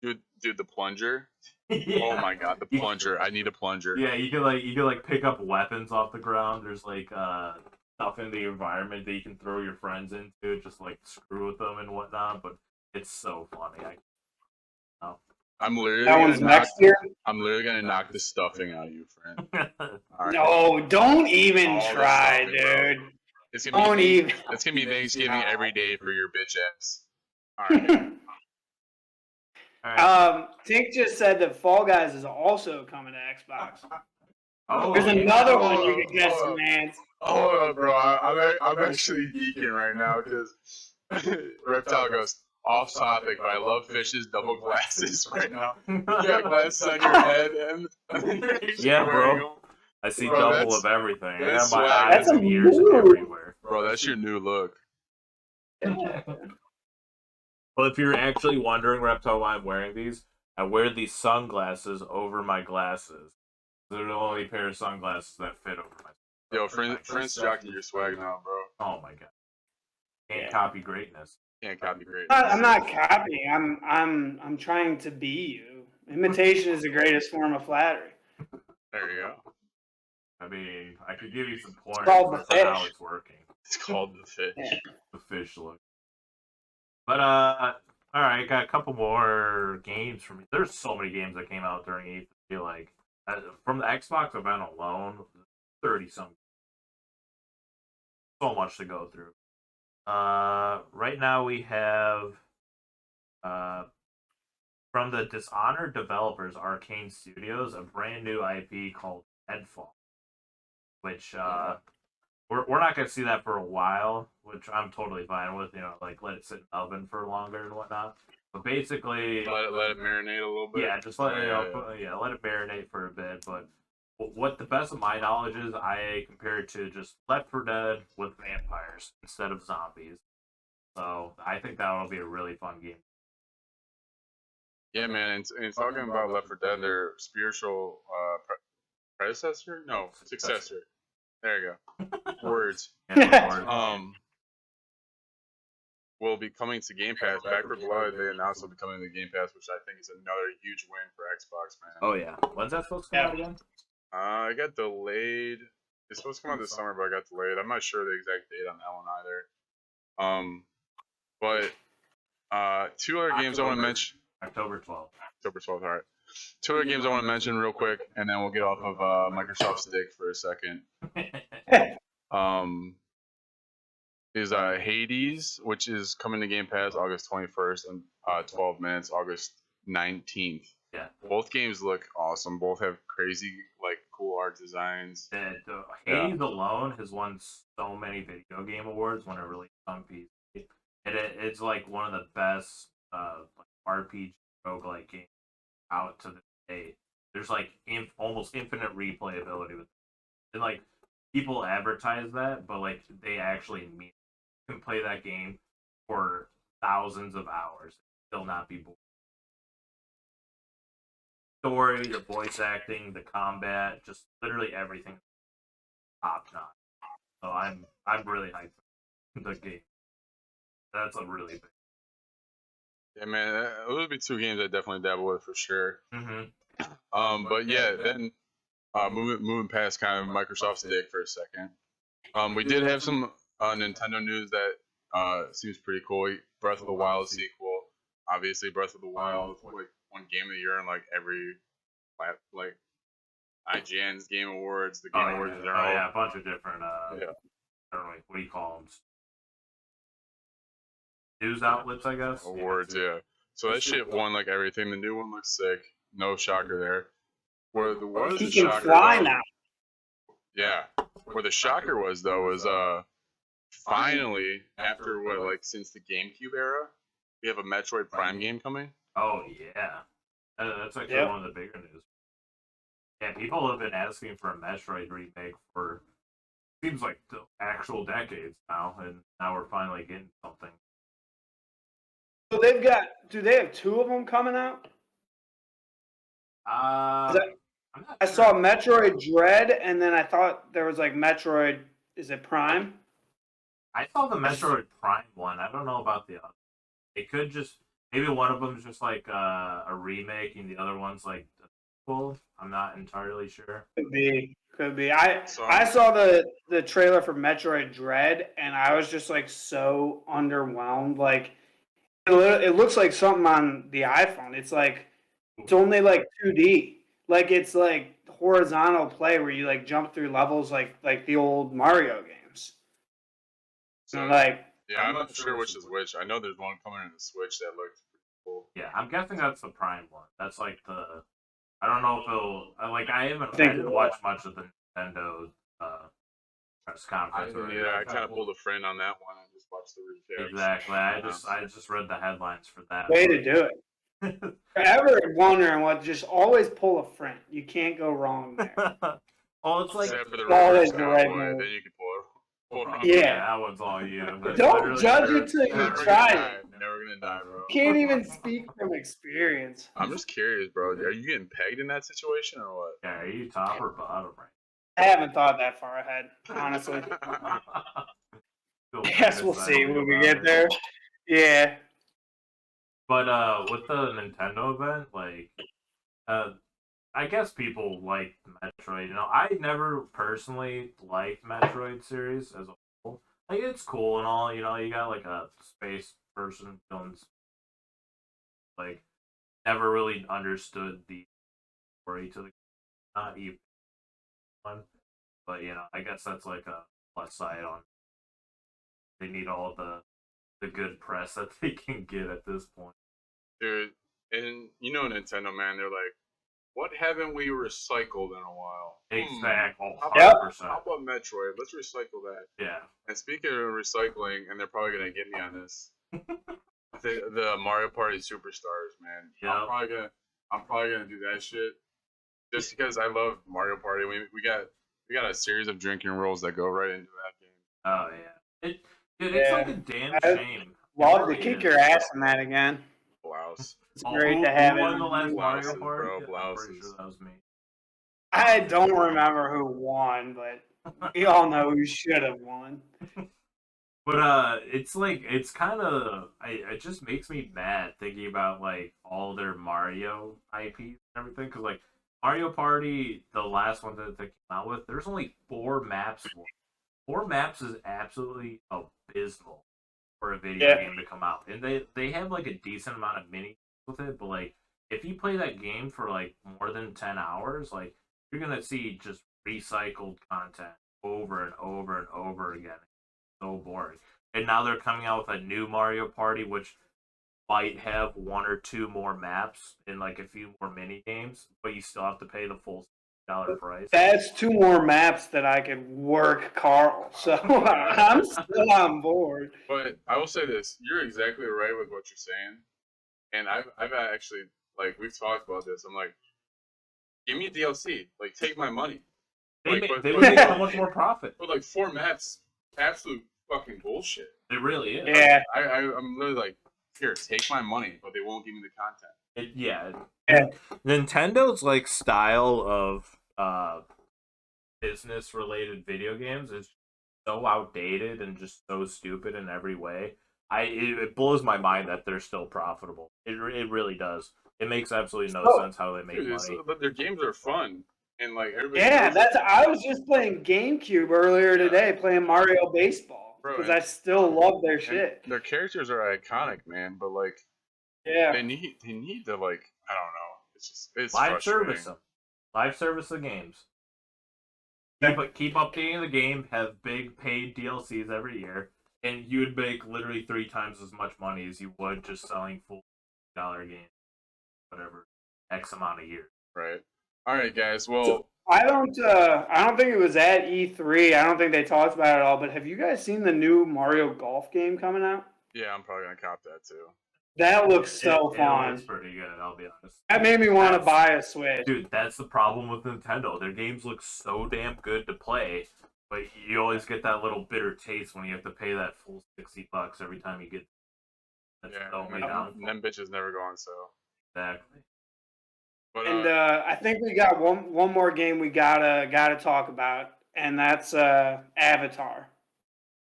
Speaker 2: Dude, the plunger.
Speaker 1: Yeah.
Speaker 2: Oh my god, the
Speaker 1: You-
Speaker 2: plunger. I need a plunger.
Speaker 1: Yeah, you can pick up weapons off the ground. There's like stuff in the environment that you can throw your friends into, just like screw with them and whatnot. But it's so funny.
Speaker 2: I'm literally
Speaker 3: That one's
Speaker 2: gonna knock,
Speaker 3: next year.
Speaker 2: I'm literally gonna knock the stuffing out of you, friend. All right.
Speaker 3: No, don't even
Speaker 2: All the
Speaker 3: try,
Speaker 2: stuffing, bro.
Speaker 3: dude.
Speaker 2: It's
Speaker 3: Don't
Speaker 2: gonna be
Speaker 3: even.
Speaker 2: it's gonna be Thanksgiving every day for your bitch ass. All right.
Speaker 1: All right.
Speaker 3: Tink just said that Fall Guys is also coming to Xbox.
Speaker 1: Oh,
Speaker 3: There's
Speaker 1: yeah.
Speaker 3: another one you can get some hands.
Speaker 2: Hold up, bro. I'm actually geeking right now because Reptile goes off topic, but I love Fish's double glasses right now. You got glasses on your head and
Speaker 1: Yeah,
Speaker 2: wearing
Speaker 1: bro.
Speaker 2: them.
Speaker 1: I see
Speaker 2: Bro,
Speaker 1: double
Speaker 2: that's-
Speaker 1: of everything. I
Speaker 2: that's
Speaker 1: got my
Speaker 2: swag.
Speaker 1: eyes
Speaker 3: That's a
Speaker 1: and ears and
Speaker 3: move.
Speaker 1: everywhere.
Speaker 2: Bro, that's your new look.
Speaker 1: Well, if you're actually wondering, Reptile, why I'm wearing these, I wear these sunglasses over my glasses. They're the only pair of sunglasses that fit over my.
Speaker 2: Yo, Prince jockey your swag now, bro.
Speaker 1: Oh my god! Can't
Speaker 3: Yeah.
Speaker 1: copy greatness.
Speaker 2: Can't copy great.
Speaker 3: I'm not copying. I'm trying to be you. Imitation is the greatest form of flattery.
Speaker 2: There you go.
Speaker 1: I mean, I could give you some
Speaker 3: called
Speaker 1: pointers
Speaker 3: the
Speaker 1: for how
Speaker 3: fish.
Speaker 1: it's working.
Speaker 2: It's called the fish.
Speaker 3: Yeah.
Speaker 1: The fish look. But all right, got a couple more games for me. There's so many games that came out during E3. I feel like from the Xbox event alone, 30 some. So much to go through. Right now we have from the Dishonored developers, Arcane Studios, a brand new IP called Headfall, which we're not gonna see that for a while, which I'm totally fine with. You know, like let it sit in the oven for longer and whatnot. But basically,
Speaker 2: Let it marinate a little bit.
Speaker 1: yeah, just let let it marinate for a bit. But what the best of my knowledge is, I compare it to just Left 4 Dead with vampires instead of zombies. So I think that'll be a really fun game.
Speaker 2: Yeah, man. And talking about Left 4 Dead, their spiritual predecessor? No, successor. There you go. Words. Will be coming to Game Pass. Back for Blood, they announced will be coming to Game Pass, which I think is another huge win for Xbox, man.
Speaker 1: Oh yeah. When's that supposed to come out again?
Speaker 2: It got delayed. It's supposed to come out this summer, but it got delayed. I'm not sure the exact date on that one either. But two other games I want to mention.
Speaker 1: October 12th.
Speaker 2: October 12th, all right. Two other games I want to mention real quick, and then we'll get off of Microsoft Stick for a second. Is Hades, which is coming to Game Pass August 21st, and 12 minutes August 19th.
Speaker 1: Yeah.
Speaker 2: Both games look awesome. Both have crazy, like, cool art designs.
Speaker 1: Hades alone has won so many video game awards when it released on PC. It's like one of the best RPG roguelike games out to the day. There's like almost infinite replayability with it. And like people advertise that, but like they actually mean it. You can play that game for thousands of hours and still not be bored. Story, the voice acting, the combat, just literally everything top notch. So I'm really hyped for the game. That's a really big.
Speaker 2: Yeah, man, those would be two games I definitely dabble with for sure.
Speaker 1: Mm-hmm.
Speaker 2: But yeah, then moving past kind of Microsoft Stick for a second. We did have some Nintendo news that seems pretty cool. Breath of the Wild sequel, obviously Breath of the Wild, like one game of the year in like every like IGN's Game Awards, the Game Awards in general.
Speaker 1: Oh yeah, a bunch of different.
Speaker 2: Yeah.
Speaker 1: I don't know what do you call them? News outlets, I guess.
Speaker 2: Awards, yeah. So that shit won like everything. The new one looks sick. No shocker there. Where the was
Speaker 3: He
Speaker 2: the
Speaker 3: can
Speaker 2: shocker
Speaker 3: fly
Speaker 2: though,
Speaker 3: now.
Speaker 2: yeah. Where the shocker was though was finally after what like since the GameCube era, we have a Metroid Prime game coming.
Speaker 1: Oh yeah, that's actually one of the bigger news. Yeah, people have been asking for a Metroid remake for seems like the actual decades now, and now we're finally getting something.
Speaker 3: So do they have two of them coming out? I saw Metroid Dread, and then I thought there was like Metroid. Is it Prime?
Speaker 1: I saw the Metroid Prime one. I don't know about the other. It could just maybe one of them is just like a remake, and the other one's like a sequel. I'm not entirely sure.
Speaker 3: Could be. I saw the trailer for Metroid Dread, and I was just like so underwhelmed. Like it looks like something on the iPhone. It's like it's only like 2D. Like it's like horizontal play where you like jump through levels like the old Mario games.
Speaker 2: So
Speaker 3: Like,
Speaker 2: yeah, I'm not sure which is which. I know there's one coming in the Switch that looked pretty cool.
Speaker 1: Yeah, I'm guessing that's the Prime one. That's like the. I don't know if it'll. I haven't. I
Speaker 3: think-
Speaker 1: didn't watch much of the Nintendo press
Speaker 2: I
Speaker 1: conference.
Speaker 2: didn't either. I kind of pulled a friend on that one and just watched the recaps.
Speaker 1: Exactly. I just read the headlines for that.
Speaker 3: way to do it. Forever wondering what, just always pull a friend. You can't go wrong there.
Speaker 1: Oh, it's like
Speaker 2: Except for the
Speaker 3: always
Speaker 2: reverse
Speaker 3: the right
Speaker 2: cowboy,
Speaker 3: move.
Speaker 2: then you can pull it.
Speaker 3: Yeah.
Speaker 1: that one's all you. That's
Speaker 3: Don't
Speaker 1: literally
Speaker 3: judge
Speaker 1: your-
Speaker 3: it till you
Speaker 2: Never
Speaker 3: try
Speaker 2: gonna die.
Speaker 3: it.
Speaker 2: Never gonna die, bro.
Speaker 3: You can't even speak from experience.
Speaker 2: I'm just curious, bro. Are you getting pegged in that situation or what?
Speaker 1: Yeah, are you top or bottom right?
Speaker 3: I haven't thought that far ahead, honestly. I guess we'll see when we get there. Yeah.
Speaker 1: But with the Nintendo event, like, I guess people like Metroid. You know, I never personally liked Metroid series as a whole. Like, it's cool and all. You know, you got like a space person doing, like, never really understood the story to the not even one. But you know, I guess that's like a plus side on. They need all the good press that they can get at this point.
Speaker 2: Dude, and you know Nintendo, man, they're like, what haven't we recycled in a while?
Speaker 1: Exactly.
Speaker 2: How
Speaker 1: 100%.
Speaker 2: about Metroid? Let's recycle that.
Speaker 1: Yeah.
Speaker 2: And speaking of recycling, and they're probably gonna get me on this, the Mario Party Superstars, man.
Speaker 1: Yep.
Speaker 2: I'm probably gonna do that shit just because I love Mario Party. We got a series of drinking rules that go right into that game.
Speaker 1: Oh yeah. It's like a damn shame.
Speaker 3: Love to kick your ass in that again.
Speaker 2: Blouse.
Speaker 3: It's great to have
Speaker 1: who won
Speaker 3: it.
Speaker 1: the last Mario
Speaker 2: Blouses,
Speaker 1: Party?
Speaker 2: bro,
Speaker 1: I'm pretty
Speaker 2: blouses.
Speaker 1: sure that was me.
Speaker 3: I don't remember who won, but we all know who should have won.
Speaker 1: But it's kind of it just makes me mad thinking about like all their Mario IPs and everything because like Mario Party, the last one that they came out with, there's only 4 maps. 4 maps is absolutely abysmal for a video game to come out, and they have like a decent amount of mini with it, but like if you play that game for like more than 10 hours, like you're gonna see just recycled content over and over and over again. So boring. And now they're coming out with a new Mario Party, which might have 1 or 2 more maps and like a few more mini games, but you still have to pay the full $60 price.
Speaker 3: That's 2 more maps that I could work Carl, so I'm still on board.
Speaker 2: But I will say this: you're exactly right with what you're saying, and I've actually like we've talked about this. I'm like, give me DLC, like take my money.
Speaker 1: They
Speaker 2: Like,
Speaker 1: would make so much more profit.
Speaker 2: But like 4 maps, absolute fucking bullshit.
Speaker 1: It really is.
Speaker 3: Yeah.
Speaker 2: I'm literally like, here, take my money, but they won't give me the content.
Speaker 1: Yeah.
Speaker 3: Yeah.
Speaker 1: Nintendo's like style of business related video games is so outdated and just so stupid in every way. It blows my mind that they're still profitable. It really does. It makes absolutely no sense how they make money.
Speaker 2: But their games are fun, and like everybody.
Speaker 3: Yeah,
Speaker 2: knows it.
Speaker 3: I was just playing GameCube earlier today, playing Mario Baseball,
Speaker 2: Bro,
Speaker 3: because
Speaker 2: and-
Speaker 3: I still love their
Speaker 2: And
Speaker 3: shit.
Speaker 2: their characters are iconic, man. But like,
Speaker 3: Yeah.
Speaker 2: they need to like, I don't know. It's
Speaker 1: Live
Speaker 2: frustrating.
Speaker 1: service them. Live service the games. Keep updating the game. Have big paid DLCs every year, and you would make literally 3 times as much money as you would just selling full $50 games, whatever X amount of years.
Speaker 2: Right. All right, guys. Well,
Speaker 3: I don't think it was at E3. I don't think they talked about it all, but have you guys seen the new Mario Golf game coming out?
Speaker 2: yeah, I'm probably gonna cop that too.
Speaker 3: That looks so
Speaker 1: It
Speaker 3: fun.
Speaker 1: looks pretty good, I'll be honest.
Speaker 3: That made me want to
Speaker 1: That's-
Speaker 3: buy a Switch.
Speaker 1: Dude, that's the problem with Nintendo. Their games look so damn good to play, but you always get that little bitter taste when you have to pay that full $60 every time you get. That's
Speaker 2: Yeah,
Speaker 1: the only
Speaker 2: and
Speaker 1: downfall.
Speaker 2: them bitches never go on sale.
Speaker 1: Exactly.
Speaker 2: But
Speaker 3: And I think we got one more game we gotta talk about, and that's Avatar.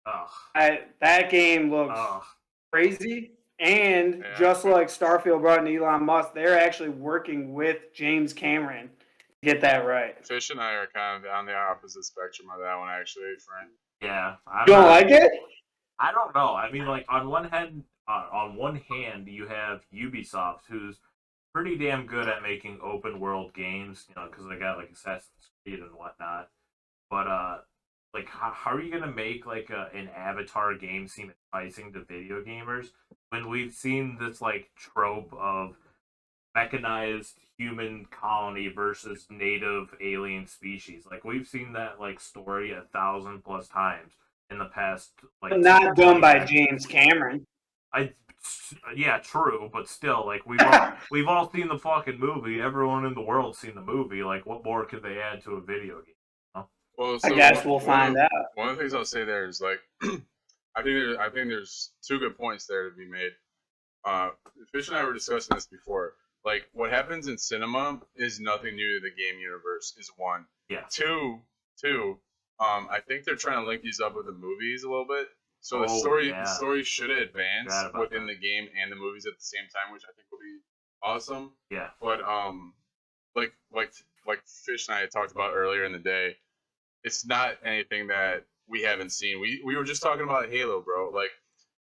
Speaker 1: Ugh.
Speaker 3: That game looks
Speaker 1: Ugh.
Speaker 3: crazy, and
Speaker 2: Yeah.
Speaker 3: just like Starfield brought in Elon Musk, they're actually working with James Cameron to get that right.
Speaker 2: Fish and I are kind of on the opposite spectrum of that one, actually, Frank.
Speaker 1: Yeah.
Speaker 3: You don't like it?
Speaker 1: I don't know. I mean, like on one hand, you have Ubisoft, who's pretty damn good at making open world games. You know, because they got like Assassin's Creed and whatnot. But like how are you gonna make like an Avatar game seem enticing to video gamers when we've seen this like trope of mechanized human colony versus native alien species? Like we've seen that like story 1,000 plus times in the past like
Speaker 3: Not done
Speaker 1: 20
Speaker 3: by
Speaker 1: decades.
Speaker 3: James Cameron.
Speaker 1: I yeah, true, but still, like we've all seen the fucking movie. Everyone in the world's seen the movie. Like, what more could they add to a video game? You know?
Speaker 2: Well,
Speaker 3: I
Speaker 2: so
Speaker 3: guess we'll find out.
Speaker 2: one of the things I'll say there is like, I think there's two good points there to be made. Fish and I were discussing this before. Like, what happens in cinema is nothing new to the game universe. Is one.
Speaker 1: Yeah.
Speaker 2: Two. I think they're trying to link these up with the movies a little bit. So the story should advance within the game and the movies at the same time, which I think will be awesome.
Speaker 1: Yeah.
Speaker 2: But like Fish and I had talked about earlier in the day, it's not anything that we haven't seen. We were just talking about Halo, bro. Like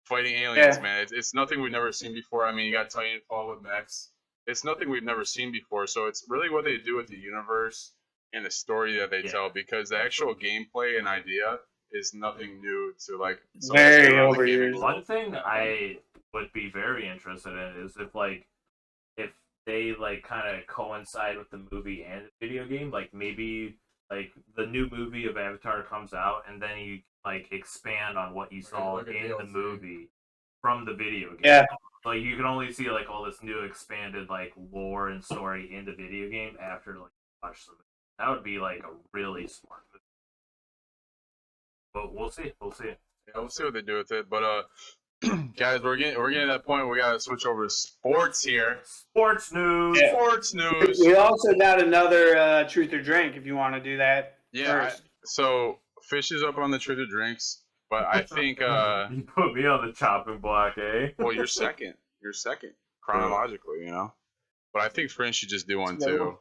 Speaker 2: fighting aliens, man. It's nothing we've never seen before. I mean, you got Titanfall with Max. It's nothing we've never seen before. So it's really what they do with the universe and the story that they tell, because the actual gameplay and idea is nothing new to like
Speaker 3: very overused.
Speaker 1: One thing I would be very interested in is if they like kind of coincide with the movie and the video game, like maybe like the new movie of Avatar comes out and then you like expand on what you saw in the movie from the video game.
Speaker 3: Yeah.
Speaker 1: Like you can only see like all this new expanded like lore and story in the video game after like you watch the movie. That would be like a really smart movie. But we'll see. We'll see.
Speaker 2: Yeah, we'll see what they do with it. But guys, we're getting to that point where we gotta switch over to sports here.
Speaker 1: Sports news.
Speaker 3: Yeah.
Speaker 2: Sports news.
Speaker 3: We also got another truth or drink if you want to do that.
Speaker 2: Yeah. So Fish is up on the truth or drinks, but I think
Speaker 1: you put me on the chopping block, eh?
Speaker 2: Well, you're second. You're second chronologically, you know. But I think French should just do one too.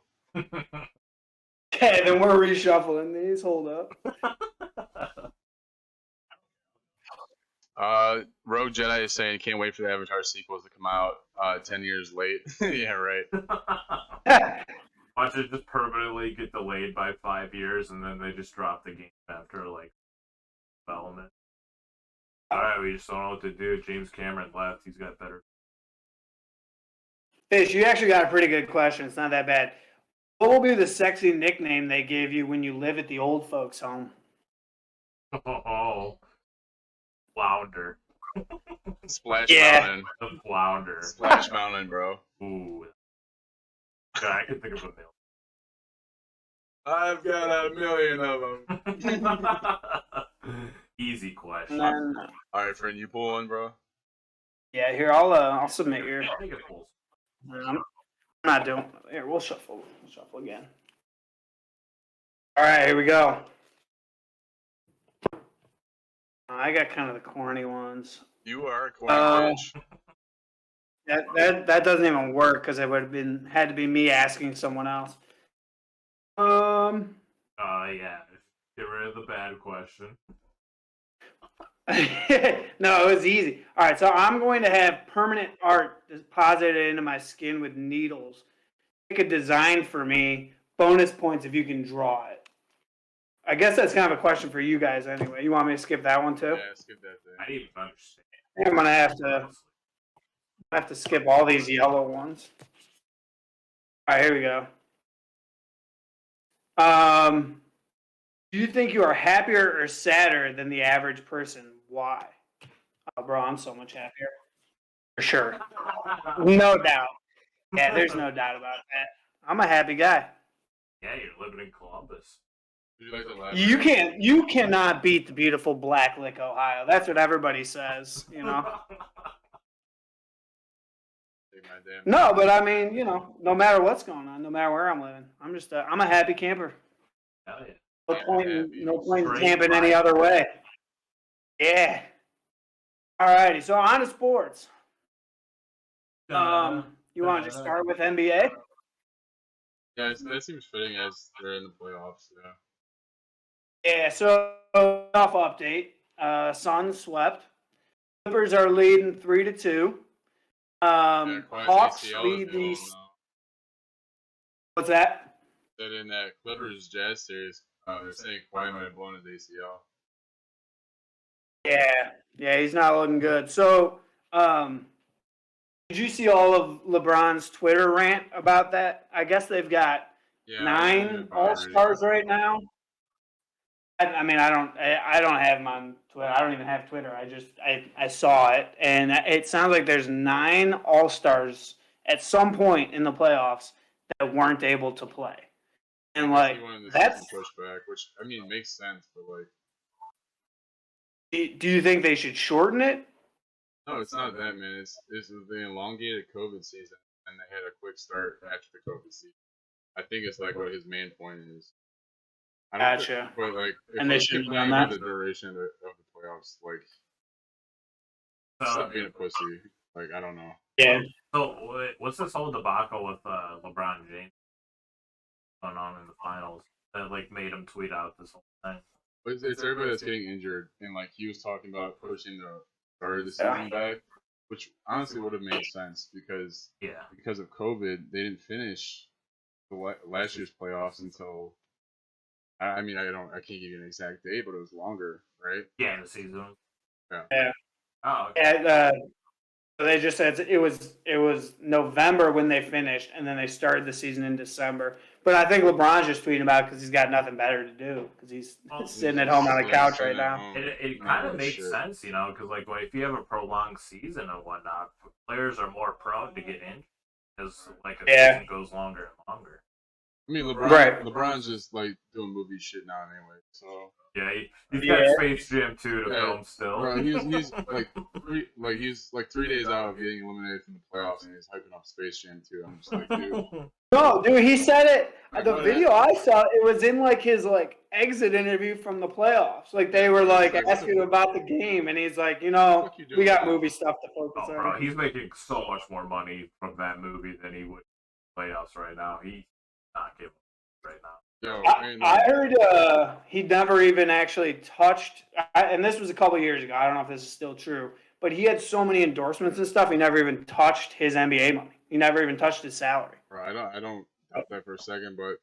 Speaker 3: Okay, then we're reshuffling these. Hold up.
Speaker 2: Rogue Jedi is saying can't wait for the Avatar sequels to come out 10 years late. Yeah, right.
Speaker 1: Watch it just permanently get delayed by 5 years, and then they just drop the game after like development. Alright, we just don't know what to do. James Cameron left. He's got better.
Speaker 3: Fish, you actually got a pretty good question. It's not that bad. What will be the sexy nickname they gave you when you live at the old folks' home?
Speaker 1: Oh, Flounder.
Speaker 2: Splash Mountain.
Speaker 1: The Flounder.
Speaker 2: Splash Mountain, bro.
Speaker 1: Ooh. God, I can think of a million.
Speaker 2: I've got a million of
Speaker 1: them. Easy question.
Speaker 3: All
Speaker 2: right, friend, you pull one, bro.
Speaker 3: Yeah, here I'll submit your.
Speaker 1: I think it pulls.
Speaker 3: I'm not doing. Here, we'll shuffle. We'll shuffle again. All right, here we go. I got kind of the corny ones.
Speaker 2: You are a corny bitch.
Speaker 3: That doesn't even work because it would have had to be me asking someone else.
Speaker 1: Yeah. Get rid of the bad question.
Speaker 3: No, it was easy. All right, so I'm going to have permanent art deposited into my skin with needles. Make a design for me. Bonus points if you can draw it. I guess that's kind of a question for you guys anyway. You want me to skip that one too?
Speaker 2: Yeah, skip that thing.
Speaker 1: I didn't even understand.
Speaker 3: I'm gonna have to skip all these yellow ones. All right, here we go. Do you think you are happier or sadder than the average person? Why? Oh, bro, I'm so much happier. For sure. No doubt. Yeah, there's no doubt about that. I'm a happy guy.
Speaker 1: Yeah, you're living in Columbus.
Speaker 3: You cannot beat the beautiful Black Lick, Ohio. That's what everybody says, you know. No, but I mean, you know, no matter what's going on, no matter where I'm living, I'm a happy camper.
Speaker 1: Hell yeah.
Speaker 3: No point in camping any other way. Yeah. Alrighty, so on to sports. You want to just start with NBA?
Speaker 2: Yeah, that seems fitting as they're in the playoffs.
Speaker 3: Yeah, so off update. Suns swept. Clippers are leading 3-2. Hawks lead the. What's that?
Speaker 2: That in that Clippers Jazz series, They're saying Kawhi might have blown his ACL.
Speaker 3: Yeah, he's not looking good. So, did you see all of LeBron's Twitter rant about that? I guess they've got
Speaker 2: Yeah,
Speaker 3: 9 All-Stars right now. I mean, I don't have him on Twitter. I don't even have Twitter. I saw it, and it sounds like there's 9 All-Stars at some point in the playoffs that weren't able to play. And like that's
Speaker 2: pushback, which I mean makes sense, but like,
Speaker 3: do you think they should shorten it?
Speaker 2: No, it's not that, man. It's the elongated COVID season, and they had a quick start after the COVID season. I think it's like what his main point is.
Speaker 3: Gotcha.
Speaker 2: But like,
Speaker 3: and they should have done
Speaker 2: the duration of the playoffs, like, stop being a pussy. Like, I don't know.
Speaker 3: Yeah.
Speaker 1: So what's this whole debacle with LeBron James going on in the finals that like made him tweet out this whole thing?
Speaker 2: It's everybody that's getting injured, and like he was talking about pushing the start of the season back, which honestly would have made sense because of COVID, they didn't finish the last year's playoffs until. I mean, I can't give you an exact date, but it was longer, right?
Speaker 1: Yeah, in the season.
Speaker 3: Yeah.
Speaker 1: Oh.
Speaker 3: Okay. Yeah. They just said it was November when they finished, and then they started the season in December. But I think LeBron's just tweeting about it because he's got nothing better to do because he's sitting at home on the couch right now.
Speaker 1: It kind of makes sense, you know, because like if you have a prolonged season and whatnot, players are more prone to get injured as like a season goes longer and longer.
Speaker 2: I mean, LeBron's just like doing movie shit now anyway. So
Speaker 1: yeah, he's got Space Jam 2 to film still.
Speaker 2: Bro, he's like 3 days out of getting eliminated from the playoffs, and he's hyping up Space Jam 2. I'm just like, dude.
Speaker 3: No, dude, he said it. The video I saw, it was in like his like exit interview from the playoffs. Like they were like asking about the game, and he's like, you know, we got movie stuff to focus on.
Speaker 1: Bro, he's making so much more money from that movie than he would in playoffs right now. He's not giving right now.
Speaker 2: Yo,
Speaker 3: I heard he never even actually touched, and this was a couple years ago. I don't know if this is still true, but he had so many endorsements and stuff. He never even touched his NBA money. He never even touched his salary.
Speaker 2: Right, I don't doubt that for a second, but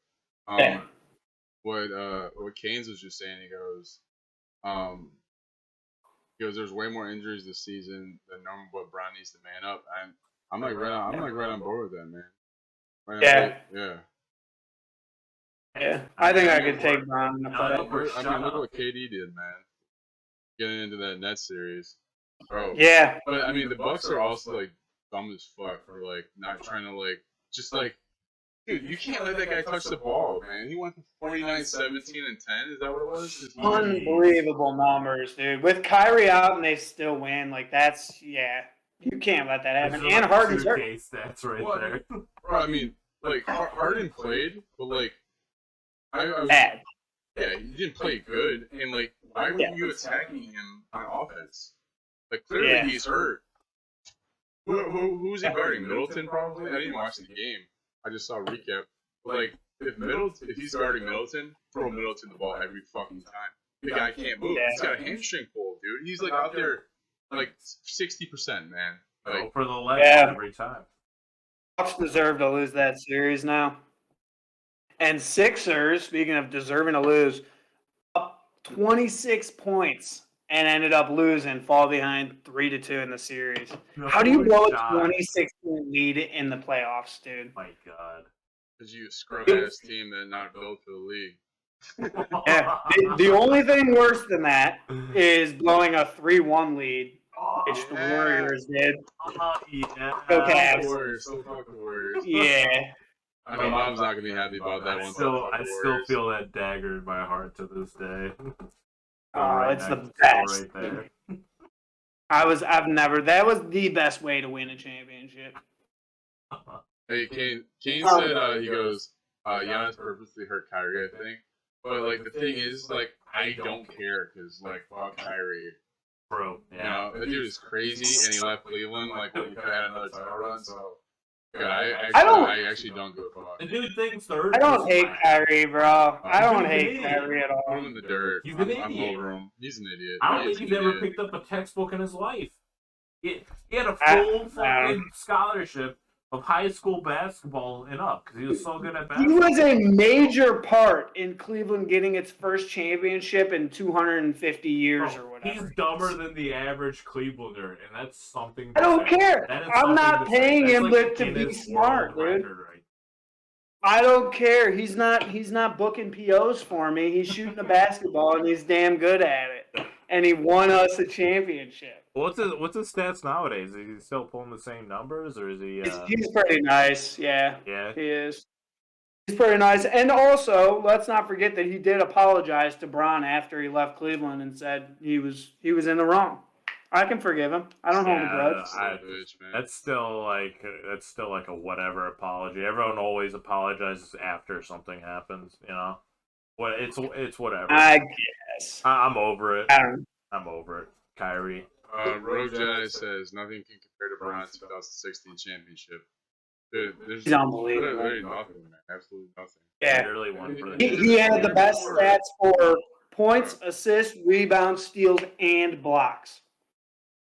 Speaker 2: what Keynes was just saying, he goes, there's way more injuries this season than normal, but Brown needs to man up, and I'm like right on board with that, man.
Speaker 3: Yeah, I think I could take Brown.
Speaker 2: I mean, look what KD did, man. Getting into that Nets series, bro.
Speaker 3: Yeah.
Speaker 2: But I mean, the Bucks are also like dumb as fuck for like not trying to like just like, dude, you can't let that guy touch the ball, man. He went 49, 17, and 10. Is that what it was?
Speaker 3: Unbelievable numbers, dude. With Kyrie out and they still win, like that's you can't let that happen. And Harden's hurt.
Speaker 1: Stats right there.
Speaker 2: Bro, I mean, like Harden played, but like.
Speaker 3: Bad.
Speaker 2: Yeah, he didn't play good, and like, why were you attacking him on offense? Like, clearly he's hurt. Who's he guarding? Middleton, probably. I didn't watch the game. I just saw a recap. But like, if he's guarding Middleton, throw Middleton the ball every fucking time. The guy can't move. He's got a hamstring pull, dude. He's like out there, like 60%, man. Like,
Speaker 1: for the leg every time.
Speaker 3: Bucks deserve to lose that series now. And Sixers, speaking of deserving to lose, up 26 points and ended up losing, fall behind 3-2 in the series. How do you blow a 26-point lead in the playoffs, dude?
Speaker 1: My God.
Speaker 2: Because you scrub-ass team that not built for the league.
Speaker 3: Yeah. The only thing worse than that is blowing a 3-1 lead, which the Warriors did.
Speaker 1: Go
Speaker 3: Cavs.
Speaker 2: So fuck the Warriors.
Speaker 3: Yeah.
Speaker 2: I know Mom's not gonna be happy about that one.
Speaker 1: I still feel that dagger in my heart to this day.
Speaker 3: It's the best. Right there. That was the best way to win a championship.
Speaker 2: Hey, Kane said he goes, Giannis purposely hurt Kyrie, I think. But like the thing is, like I don't care because like fuck Kyrie.
Speaker 1: Bro,
Speaker 2: yeah. You know, that dude is crazy, and he left Cleveland like when he could have had another title run. So. Yeah, I actually don't give a fuck.
Speaker 1: The dude thinks third.
Speaker 3: I don't hate Kyrie, bro. I don't hate Kyrie at all.
Speaker 2: Put him in the dirt.
Speaker 1: He's an idiot.
Speaker 2: I'm over him. He's an idiot.
Speaker 1: I don't think he's ever picked up a textbook in his life. He had a full fucking scholarship of high school basketball and up because he was so good at
Speaker 3: He
Speaker 1: basketball.
Speaker 3: was a major part in Cleveland getting its first championship in 250 years
Speaker 1: Bro,
Speaker 3: or whatever.
Speaker 1: he's dumber than the average Clevelander, and that's something.
Speaker 3: I don't care.
Speaker 1: That is
Speaker 3: I'm
Speaker 1: something
Speaker 3: not
Speaker 1: to say.
Speaker 3: paying
Speaker 1: That's
Speaker 3: him
Speaker 1: like
Speaker 3: to be
Speaker 1: Guinness
Speaker 3: smart,
Speaker 1: World
Speaker 3: dude.
Speaker 1: Record, right?
Speaker 3: I don't care. He's not booking POs for me. He's shooting a basketball and he's damn good at it. And he won us a championship.
Speaker 1: What's his stats nowadays? Is he still pulling the same numbers, or is he?
Speaker 3: He's pretty nice. Yeah,
Speaker 1: Yeah.
Speaker 3: he is. He's pretty nice. And also, let's not forget that he did apologize to Bron after he left Cleveland and said he was in the wrong. I can forgive him. I don't hold a grudge.
Speaker 1: That's still like a whatever apology. Everyone always apologizes after something happens, you know. It's whatever.
Speaker 3: I guess.
Speaker 1: I'm over it.
Speaker 3: I don't know.
Speaker 1: I'm over it. Kyrie.
Speaker 2: Rogue Jedi says nothing can compare to Bron's 2016 championship. Dude,
Speaker 3: He's unbelievable.
Speaker 2: There's nothing, man. Absolutely nothing.
Speaker 3: Yeah.
Speaker 1: Literally one for the
Speaker 3: He had the best stats for points, assists, rebounds, steals, and blocks.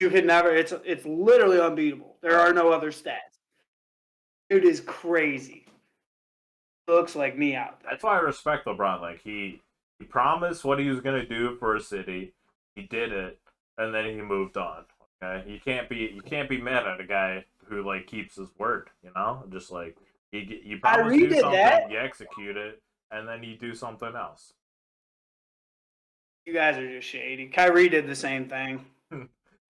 Speaker 3: You could never. It's literally unbeatable. There are no other stats. Dude is crazy. Looks like me out there.
Speaker 1: That's why I respect LeBron. Like he promised what he was gonna do for a city. He did it, and then he moved on. Okay, you can't be mad at a guy who like keeps his word. You know, just like you promise to do something, you execute it, and then you do something else.
Speaker 3: You guys are just shady. Kyrie did the same thing.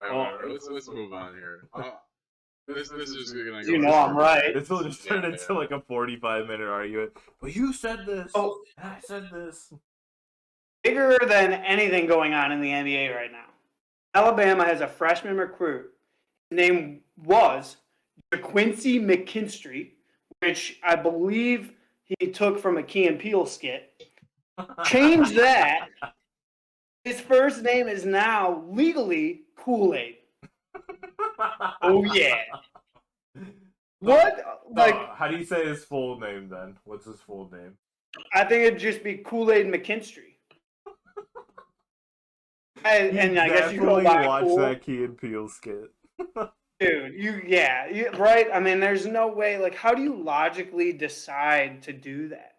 Speaker 2: Let's move on here. This is gonna go.
Speaker 3: You know I'm right.
Speaker 1: This will just turn into like a 45-minute argument. Well, you said this.
Speaker 3: Oh,
Speaker 1: and I said this.
Speaker 3: Bigger than anything going on in the NBA right now. Alabama has a freshman recruit. His name was Quincy McKinstry, which I believe he took from a Key and Peele skit. Change that. His first name is now legally Kool-Aid. Oh yeah. What? Like,
Speaker 1: how do you say his full name then? What's his full name?
Speaker 3: I think it'd just be Kool-Aid McKinstry. And I guess you go by
Speaker 1: watch
Speaker 3: cool.
Speaker 1: that Key and Peele skit.
Speaker 3: Dude, right? I mean, there's no way. Like, how do you logically decide to do that?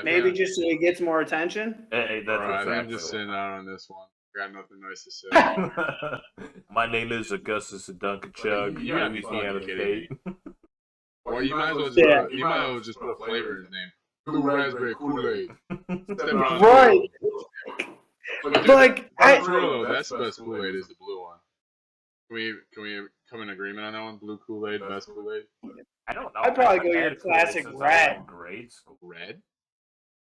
Speaker 3: Maybe just so he gets more attention?
Speaker 1: Hey, that's
Speaker 2: I'm just sitting out on this one. Got nothing nice to say.
Speaker 1: My name is Augustus Dunkerchug.
Speaker 2: You gotta be
Speaker 1: Louisiana
Speaker 2: State.
Speaker 1: State.
Speaker 2: Well, you might as well just put a flavor in his name. Blue raspberry Kool-Aid.
Speaker 3: Right. Like,
Speaker 2: that's the best Kool-Aid is the blue one. Can we come in agreement on that one? Blue Kool-Aid, best Kool-Aid.
Speaker 1: I don't know.
Speaker 3: I'd probably go your classic red.
Speaker 1: Grade school.
Speaker 2: Red?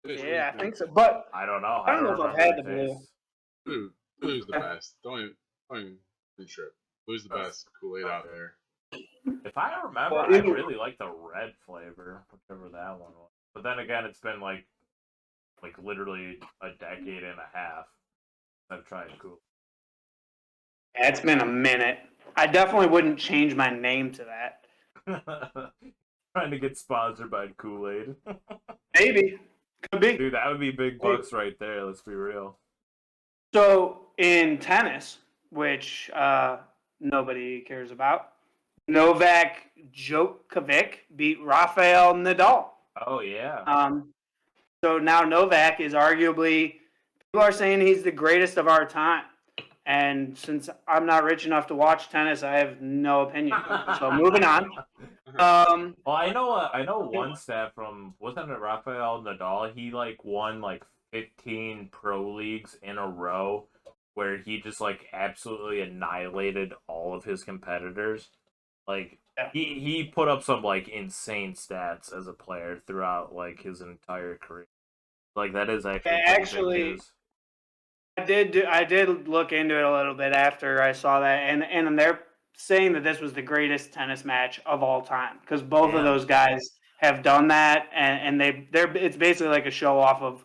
Speaker 3: Yeah, I think so. But
Speaker 1: I don't know.
Speaker 3: I don't know if I've had the blue.
Speaker 2: Blue's the best. Don't even trip. Blue's the best Kool-Aid out there.
Speaker 1: If I remember, I really like the red flavor, whichever that one was. But then again, it's been like literally a decade and a half I've tried Kool.
Speaker 3: Yeah, it's been a minute. I definitely wouldn't change my name to that.
Speaker 1: Trying to get sponsored by Kool-Aid.
Speaker 3: Maybe. Could be.
Speaker 1: Dude, that would be big bucks right there. Let's be real.
Speaker 3: So, in tennis, which nobody cares about, Novak Djokovic beat Rafael Nadal.
Speaker 1: Oh, yeah.
Speaker 3: So now Novak is arguably, people are saying he's the greatest of our time. And since I'm not rich enough to watch tennis, I have no opinion. So moving on.
Speaker 1: Well, I know one stat from, wasn't it Rafael Nadal? He won 15 pro leagues in a row where he just absolutely annihilated all of his competitors. He put up some insane stats as a player throughout his entire career. That is actually
Speaker 3: I did look into it a little bit after I saw that, and they're saying that this was the greatest tennis match of all time because both of those guys have done that, and it's basically like a show off of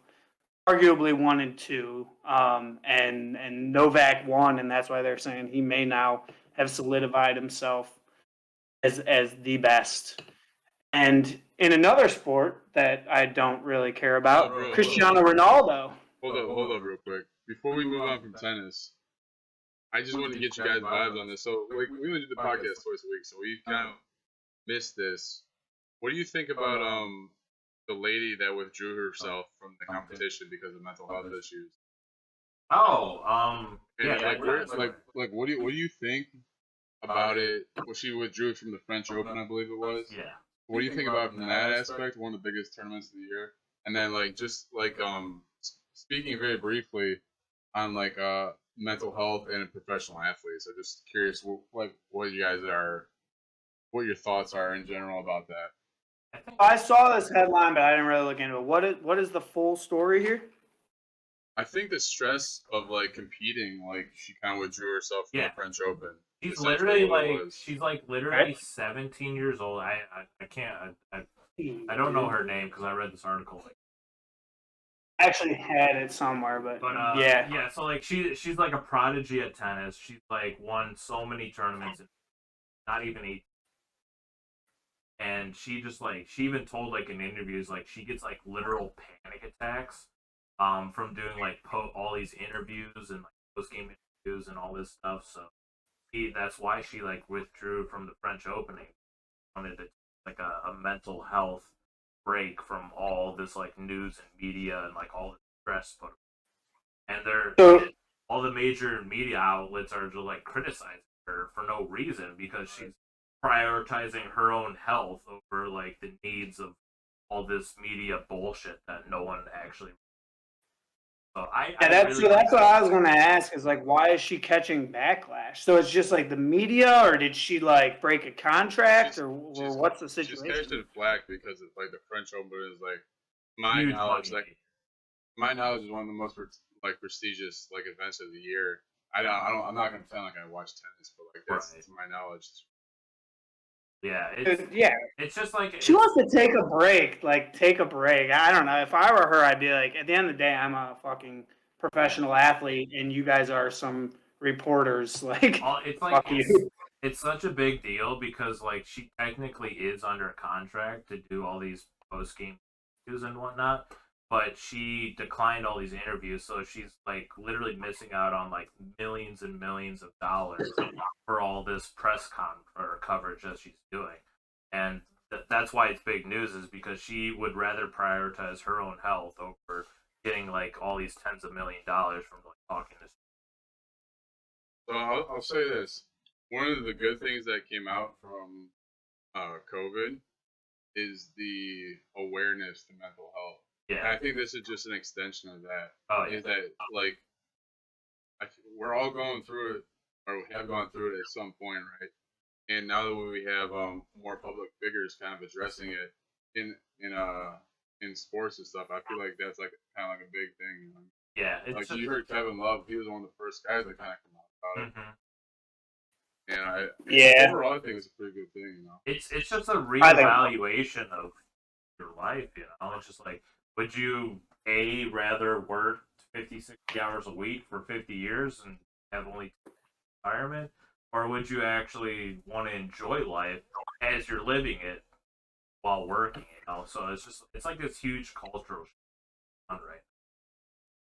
Speaker 3: arguably 1 and 2, and Novak won, and that's why they're saying he may now have solidified himself as the best. And in another sport that I don't really care about, Cristiano Ronaldo.
Speaker 2: Hold up real quick. Before we move on from tennis, I just want to get you guys vibes on this. So we only do the podcast twice a week, so we kind of missed this. What do you think about the lady that withdrew herself from the competition because of mental health issues?
Speaker 1: Oh,
Speaker 2: And
Speaker 1: yeah,
Speaker 2: what do you think about it? Well, she withdrew from the French Open, I believe it was.
Speaker 1: yeah.
Speaker 2: What do you think about it from that aspect? One of the biggest tournaments of the year, and then like just like speaking very briefly on like mental health and professional athletes. I'm just curious what you guys are, what your thoughts are in general about that.
Speaker 3: I saw this headline, but I didn't really look into it. What is the full story here?
Speaker 2: I think the stress of like competing, like she kind of withdrew herself from the French Open.
Speaker 1: She's
Speaker 2: essentially
Speaker 1: literally
Speaker 2: what it
Speaker 1: like
Speaker 2: was.
Speaker 1: she's like literally 17 years old. I can't I don't know her name because I read this article.
Speaker 3: I actually had it somewhere, but
Speaker 1: yeah. So like she's like a prodigy at tennis. She's like won so many tournaments, not even 8. And she just like she even told like in interviews like she gets like literal panic attacks from doing like all these interviews and like post game interviews and all this stuff. So that's why she like withdrew from the French Opening. Wanted to like a mental health break from all this like news and media and like all the stress put. And all the major media outlets are just like criticizing her for no reason because she's prioritizing her own health over like the needs of all this media bullshit that no one actually. So
Speaker 3: that's what I was going to ask is like, why is she catching backlash? So it's just like the media, or did she like break a contract, or what's the situation?
Speaker 2: She's catching flack because it's like the French Open is like my knowledge is one of the most like prestigious like events of the year. I'm not gonna pretend like I watch tennis, but like that's to my knowledge.
Speaker 1: It's just like
Speaker 3: she wants to take a break. Like take a break. I don't know. If I were her, I'd be like, at the end of the day, I'm a fucking professional athlete, and you guys are some reporters. Like,
Speaker 1: it's like it's such a big deal because like she technically is under a contract to do all these post game interviews and whatnot, but she declined all these interviews, so she's like literally missing out on like millions and millions of dollars for all this press or coverage that she's doing, and that's why it's big news is because she would rather prioritize her own health over getting like all these tens of $1 million from like talking to.
Speaker 2: So I'll say this: one of the good things that came out from COVID is the awareness to mental health.
Speaker 1: Yeah,
Speaker 2: and I think this is just an extension of that. Is that like we're all going through it, or we have gone through it at some point, right? And now that we have more public figures kind of addressing it in sports and stuff, I feel like that's like kind of like a big thing.
Speaker 1: Yeah,
Speaker 2: like you heard Kevin Love, he was one of the first guys that kind of come out about it. And overall, I think it's a pretty good thing. You know,
Speaker 1: it's just a reevaluation of your life. You know, it's just like, would you rather work 50, 60 hours a week for 50 years and have only retirement, or would you actually want to enjoy life as you're living it while working? You know, so it's like this huge cultural shift on right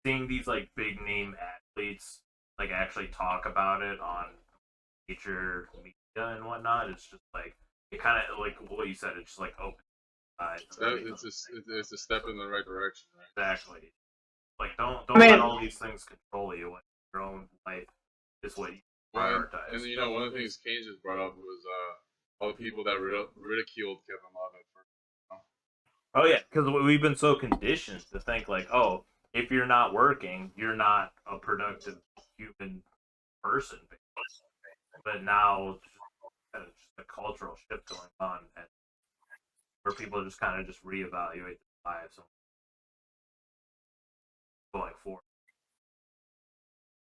Speaker 1: now. Seeing these like big name athletes like actually talk about it on major media and whatnot, it's just like it kind of like what you said. It's just like open.
Speaker 2: It's a step in the right direction. Right?
Speaker 1: Exactly. Like don't let all these things control you. Like your own life is what you prioritize.
Speaker 2: And you know, one of the things Kane just brought up was all the people that ridiculed Kevin Love at first. You know?
Speaker 1: Oh yeah, because we've been so conditioned to think like, oh, if you're not working, you're not a productive human person. But now it's just a cultural shift going on, and where people just kind of just reevaluate their lives going forward.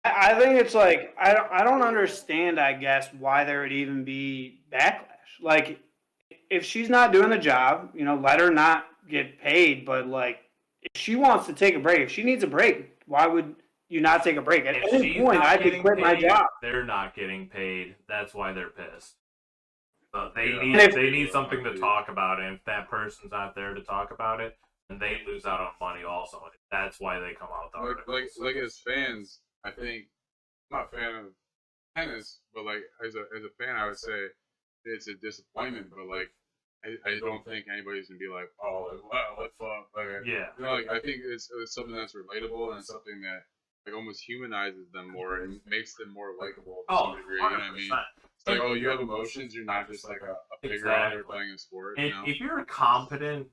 Speaker 3: I think it's like I don't understand. I guess why there would even be backlash. Like, if she's not doing the job, you know, let her not get paid. But like, if she wants to take a break, if she needs a break, why would you not take a break? At any point, I could quit my job.
Speaker 1: They're not getting paid. That's why they're pissed. So they need something to talk about, and if that person's not there to talk about it, then they lose out on money also. That's why they come out with articles.
Speaker 2: Like as fans, I think I'm not a fan of tennis, but like as a fan, I would say it's a disappointment, but like I don't think anybody's gonna be like, oh, like, wow, what fuck, like,
Speaker 1: Yeah.
Speaker 2: you know, like I think it's something that's relatable and something that like almost humanizes them more and makes them more likable to some degree. You know what I mean?
Speaker 1: 100%.
Speaker 2: It's like, oh, you have emotions. You're not just like a figure out there playing a sport. You know?
Speaker 1: If you're a competent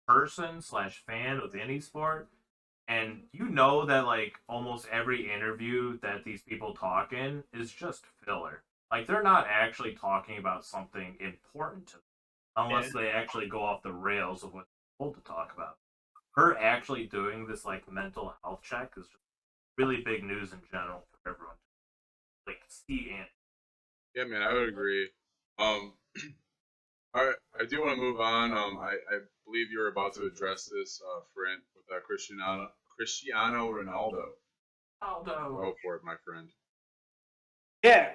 Speaker 1: person / fan with any sport, and you know that like almost every interview that these people talk in is just filler. Like they're not actually talking about something important to them unless they actually go off the rails of what they're told to talk about. Her actually doing this like mental health check is just really big news in general for everyone. Like see and
Speaker 2: Yeah, man, I would agree. Um, I do want to move on. I believe you're about to address this, friend, with Cristiano Ronaldo. Go for it, my friend.
Speaker 3: Yeah.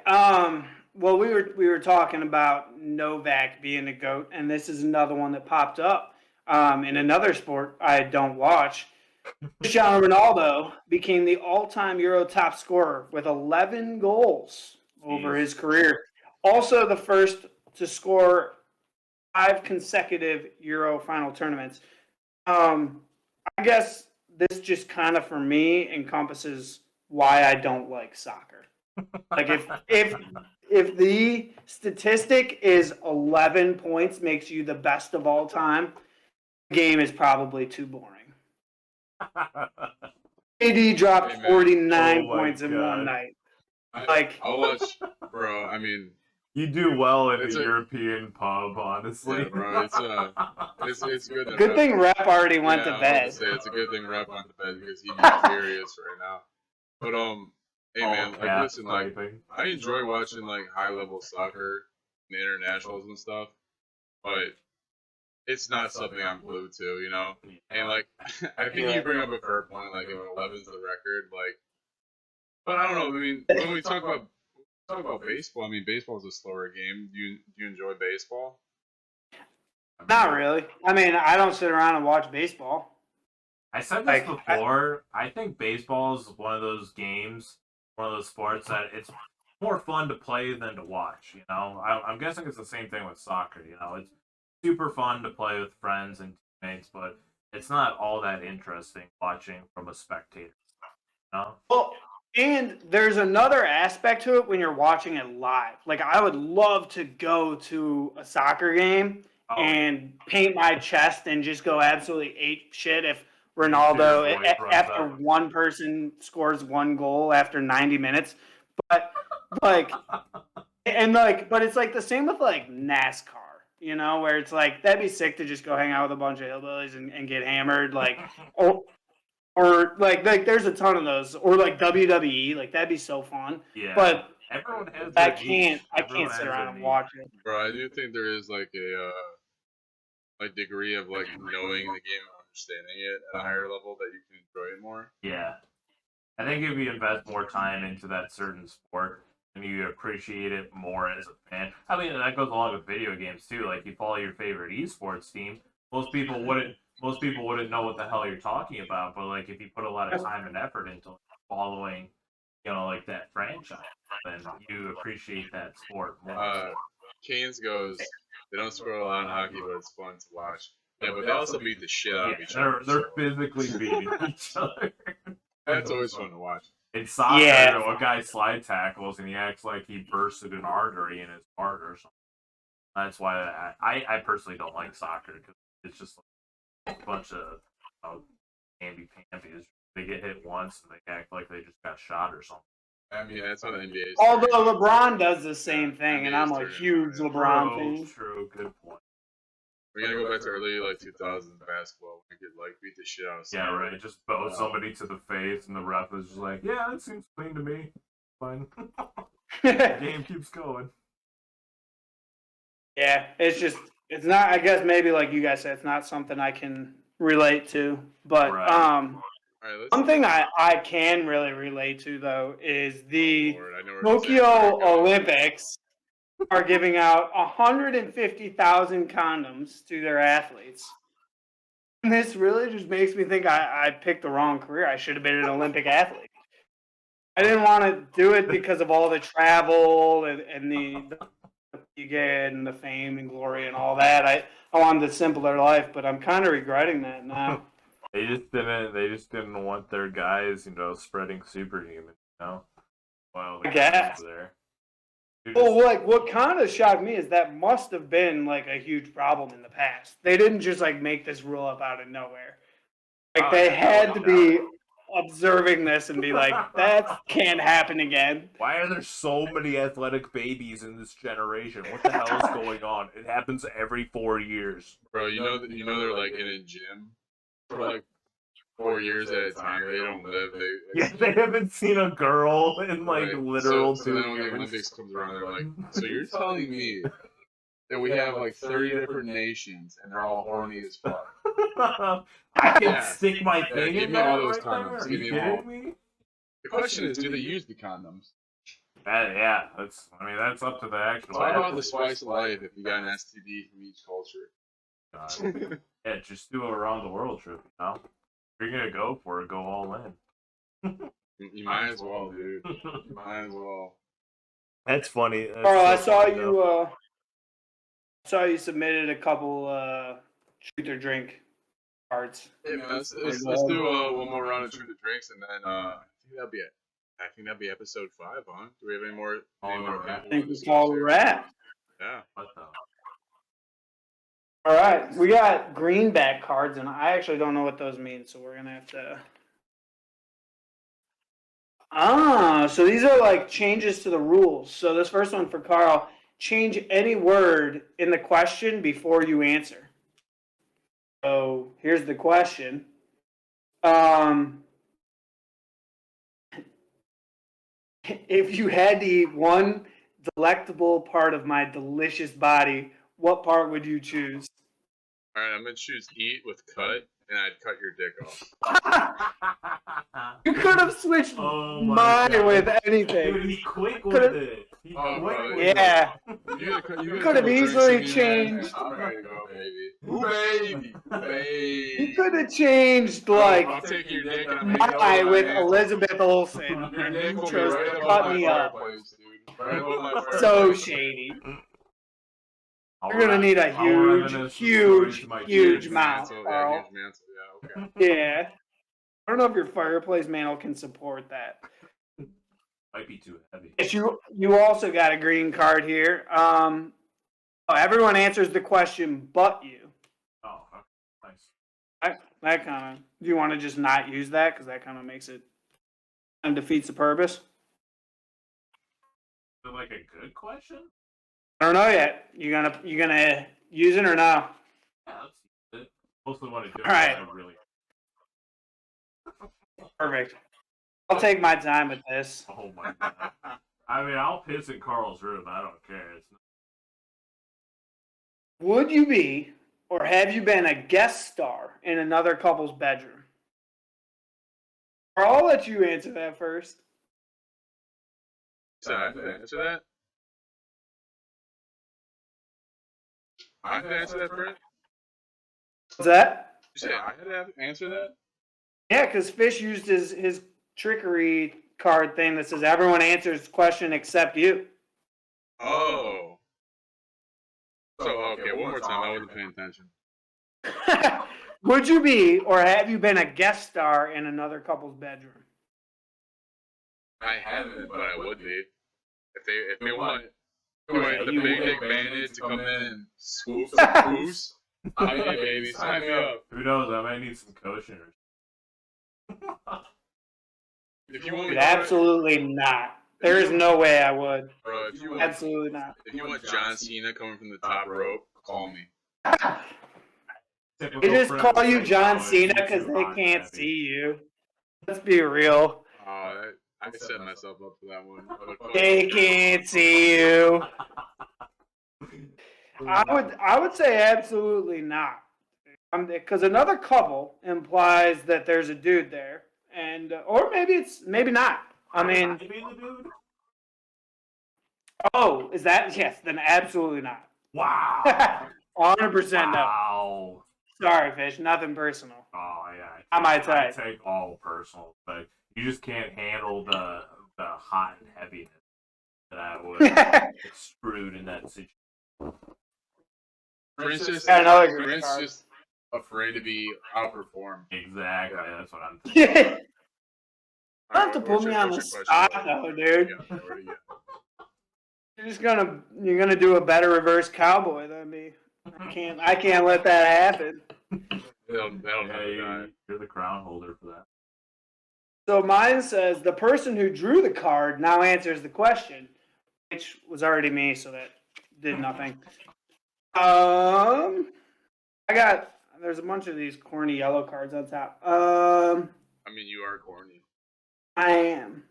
Speaker 3: Well, we were talking about Novak being the GOAT, and this is another one that popped up. In another sport I don't watch, Cristiano Ronaldo became the all-time Euro top scorer with 11 goals over his career. Also, the first to score 5 consecutive Euro final tournaments. I guess this just kind of for me encompasses why I don't like soccer. Like if the statistic is 11 points makes you the best of all time, the game is probably too boring. AD dropped 49 points in one night.
Speaker 2: I'll watch, bro. I mean,
Speaker 1: you do well in the European pub, honestly.
Speaker 2: Yeah, bro. It's good.
Speaker 3: Good thing Rep already went to bed.
Speaker 2: It's a good thing Rep went to bed because he'd be furious right now. But hey man, like listen, like I enjoy watching like high level soccer, and the internationals and stuff, but it's not something I'm glued to, you know. And like, I think you bring up a fair point, like if 11's the record, like, but I don't know. I mean, when we talk about baseball, I mean, baseball is a slower game. Do you enjoy baseball?
Speaker 3: Not really. I mean, I don't sit around and watch baseball.
Speaker 1: I said this before. I think baseball is one of those games, one of those sports that it's more fun to play than to watch. You know, I'm guessing it's the same thing with soccer. You know, it's super fun to play with friends and teammates, but it's not all that interesting watching from a spectator. You know?
Speaker 3: Well, and there's another aspect to it when you're watching it live. Like I would love to go to a soccer game and paint my chest and just go absolutely ape shit if Ronaldo after one person scores one goal after 90 minutes. But like but it's like the same with like NASCAR, you know, where it's like that'd be sick to just go hang out with a bunch of hillbillies and get hammered, like or like there's a ton of those, or like WWE, like that'd be so fun.
Speaker 1: Yeah,
Speaker 3: but
Speaker 1: everyone has.
Speaker 3: I can't sit around and watch it.
Speaker 2: Bro, I do think there is like a like degree of like knowing the game and understanding it at a higher level that you can enjoy it more.
Speaker 1: Yeah, I think if you invest more time into that certain sport, and you appreciate it more as a fan. I mean, that goes along with video games too. Like you follow your favorite esports team, most people wouldn't know what the hell you're talking about. But like if you put a lot of time and effort into following, you know, like that franchise, then you appreciate that sport more.
Speaker 2: Canes goes, they don't score a lot in hockey, but it's fun to watch. Yeah, but they also beat the shit out of each other.
Speaker 1: They're physically beating each other.
Speaker 2: That's always fun to watch.
Speaker 1: In soccer, a guy slide tackles and he acts like he bursted an artery in his heart or something. That's why I personally don't like soccer because it's just like a bunch of namby-pambies. They get hit once and they act like they just got shot or something.
Speaker 2: I mean, that's how the NBA is.
Speaker 3: Although LeBron does the same thing, and I'm a huge LeBron fan.
Speaker 1: True, good point.
Speaker 2: We gotta go back to early like 2000s basketball. We could like beat the shit out of somebody.
Speaker 1: Yeah, right. Just bow somebody to the face, and the ref is just like, "Yeah, that seems clean to me. Fine." The game keeps going.
Speaker 3: Yeah, it's not. I guess maybe like you guys said, it's not something I can relate to. But one thing I can really relate to though is the Tokyo Olympics are giving out 150,000 condoms to their athletes. And this really just makes me think I picked the wrong career. I should have been an Olympic athlete. I didn't want to do it because of all the travel and the you get and the fame and glory and all that. I wanted a simpler life, but I'm kind of regretting that now.
Speaker 1: They just didn't want their guys, spreading superhuman, while the
Speaker 3: I guess.
Speaker 1: condoms were there.
Speaker 3: Well, like what kind of shocked me is that must have been like a huge problem in the past. They didn't just like make this rule up out of nowhere. Like they had to be observing this and be like, that can't happen again.
Speaker 1: Why are there so many athletic babies in this generation? What the hell is going on? It happens every 4 years.
Speaker 2: Bro, you know they're like in a gym for like 4 years at a time. They don't live.
Speaker 1: They haven't seen a girl in like literal
Speaker 2: so
Speaker 1: 2
Speaker 2: then when the
Speaker 1: years.
Speaker 2: Olympics comes around, they're like, so you're telling me that we have like 30 different nations and they're all horny as fuck?
Speaker 1: I can stick my thing
Speaker 2: give
Speaker 1: in
Speaker 2: me all
Speaker 1: that
Speaker 2: those
Speaker 1: right
Speaker 2: condoms.
Speaker 1: there? Are
Speaker 2: Give
Speaker 1: you
Speaker 2: me them all.
Speaker 1: kidding me?
Speaker 2: The question is, do they use the condoms?
Speaker 1: Yeah, that's up to the actual.
Speaker 2: Talk about the spice of life if you got an STD from each culture.
Speaker 1: Yeah, just do a around the world trip, If you're gonna go for it, go all in.
Speaker 2: You might as well, dude. You might as well.
Speaker 1: That's funny. That's
Speaker 3: Carl,
Speaker 1: so funny,
Speaker 3: I saw you submitted a couple truth or drink cards.
Speaker 2: Hey man, let's do one more round of truth or drinks, and then I think that'd be episode 5, huh? Do we have any more?
Speaker 3: I think that's all we're at.
Speaker 2: Yeah.
Speaker 1: What the?
Speaker 3: All right, we got greenback cards, and I actually don't know what those mean, so we're gonna have to. So these are like changes to the rules. So this first one for Carl: change any word in the question before you answer. So here's the question. If you had to eat one delectable part of my delicious body, what part would you choose?
Speaker 2: All right, I'm gonna choose eat with cut, and I'd cut your dick off.
Speaker 3: You could have switched mine with anything.
Speaker 1: Dude, he quick with it.
Speaker 3: Yeah. You could have easily changed.
Speaker 2: I'm ready to go, baby. Ooh, baby.
Speaker 3: You could have changed like
Speaker 2: I'll take your dick and
Speaker 3: my with Elizabeth Olsen
Speaker 2: Your dick
Speaker 3: and
Speaker 2: will be
Speaker 3: chose
Speaker 2: right
Speaker 3: to
Speaker 2: above
Speaker 3: cut
Speaker 2: my
Speaker 3: me up.
Speaker 2: fireplace, dude. Right above my fireplace.
Speaker 3: So shady. You're gonna need a huge mouth,
Speaker 2: Huge
Speaker 3: Carl.
Speaker 2: mantle, yeah, okay.
Speaker 3: Yeah. I don't know if your fireplace mantle can support that.
Speaker 1: Might be too heavy.
Speaker 3: Yes, you also got a green card here. Everyone answers the question but you.
Speaker 1: Oh, okay. Nice.
Speaker 3: That kind of. Do you want to just not use that because that kind of makes it and defeats the purpose?
Speaker 1: Is it like a good question?
Speaker 3: I don't know yet. You gonna use it or no?
Speaker 1: Yeah, let's see it. Mostly want to do it.
Speaker 3: All right.
Speaker 1: Really.
Speaker 3: Perfect. I'll take my time with this.
Speaker 1: Oh my god. I mean, I'll piss in Carl's room. I don't care.
Speaker 3: Would you be, or have you been a guest star in another couple's bedroom? Or I'll let you answer that first.
Speaker 2: So I have to answer that? I have to answer that first?
Speaker 3: What's that?
Speaker 2: You said I had to answer that?
Speaker 3: Yeah, because Fish used his trickery card thing that says everyone answers the question except you.
Speaker 2: Oh. So, okay, one more time. I wasn't paying attention.
Speaker 3: Would you be, or have you been a guest star in another couple's bedroom?
Speaker 2: I haven't, but I would be. If they want the Big Dick Bandits to come in and swoop some poos, hey, baby, sign me up.
Speaker 1: Who knows? I might need some co-shares.
Speaker 2: If you want
Speaker 3: Dude, absolutely not. There is no way I would.
Speaker 2: Bro,
Speaker 3: Absolutely not.
Speaker 2: If you want John Cena coming from the top rope, call me.
Speaker 3: They just call you John Cena because they can't see you. Let's be real.
Speaker 2: I set myself up for that one.
Speaker 3: They can't see you. I would say absolutely not. Because another couple implies that there's a dude there, and or maybe not. I mean, oh, is that yes? Then absolutely not.
Speaker 1: Wow.
Speaker 3: 100% no.
Speaker 1: Wow.
Speaker 3: Sorry, Fish. Nothing personal.
Speaker 1: Oh yeah.
Speaker 3: I might
Speaker 1: I take all personal, but you just can't handle the hot and heaviness that I would extrude in that situation.
Speaker 2: Prince just afraid to be outperformed.
Speaker 1: Exactly,
Speaker 2: Yeah.
Speaker 1: that's what I'm thinking.
Speaker 3: Yeah. You
Speaker 2: All
Speaker 3: have to put me on the spot, though, dude. You're gonna do a better reverse cowboy than me. I can't let that happen.
Speaker 2: That'll never die.
Speaker 1: You're the crown holder for that.
Speaker 3: So mine says the person who drew the card now answers the question, which was already me, so that did nothing. There's a bunch of these corny yellow cards on top.
Speaker 2: I mean, you are corny.
Speaker 3: I am.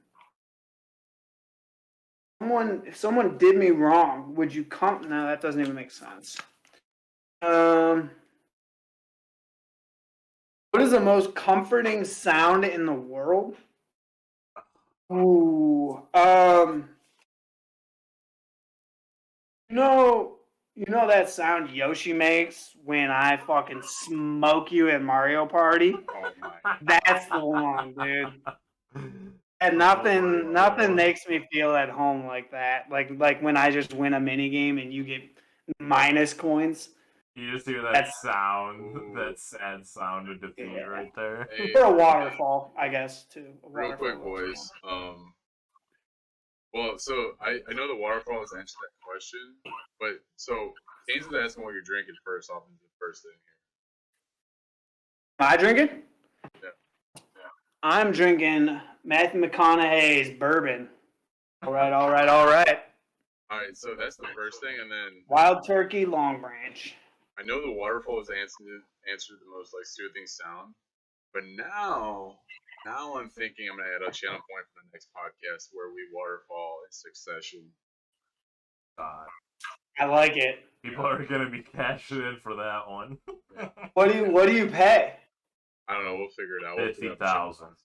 Speaker 3: If someone did me wrong, would you come? No, that doesn't even make sense. What is the most comforting sound in the world? Ooh. You know that sound Yoshi makes when I fucking smoke you at Mario Party?
Speaker 2: Oh my.
Speaker 3: That's the one, dude. And nothing makes me feel at home like that. Like when I just win a mini game and you get minus coins.
Speaker 1: You just hear that sound, that sad sound of defeat right there.
Speaker 2: Hey,
Speaker 3: or a waterfall, I guess, too.
Speaker 2: Real quick, boys. Well, so I know the waterfall has answered that question, but so Kane's is asking what you're drinking first off the first thing here.
Speaker 3: Am I drinking?
Speaker 2: Yeah.
Speaker 3: I'm drinking Matthew McConaughey's bourbon. All right.
Speaker 2: All right, so that's the first thing, and then
Speaker 3: Wild Turkey Long Branch.
Speaker 2: I know the waterfall has answered the most like soothing sound, but now I'm thinking I'm gonna add a channel point for the next podcast where we waterfall in succession.
Speaker 1: God.
Speaker 3: I like it.
Speaker 1: People are gonna be cashing in for that one.
Speaker 3: What do you pay?
Speaker 2: I don't know. We'll figure it out.
Speaker 1: 50,000.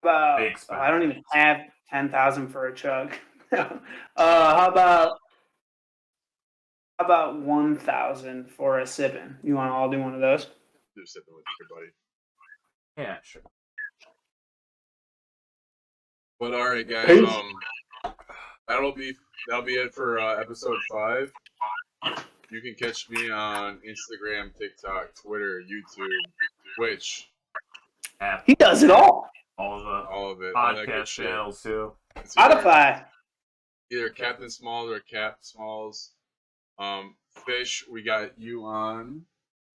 Speaker 3: I don't even have 10,000 for a chug. How about 1,000 for a sipping? You want to all do one of those?
Speaker 2: Do sipping with you, buddy.
Speaker 1: Yeah, sure.
Speaker 2: But all right, guys. That'll be it for episode 5. You can catch me on Instagram, TikTok, Twitter, YouTube, Twitch.
Speaker 3: He does it all.
Speaker 2: All of it.
Speaker 1: Podcast channels too.
Speaker 3: Spotify.
Speaker 2: Either Captain Smalls or Cap Smalls. Fish, we got you on.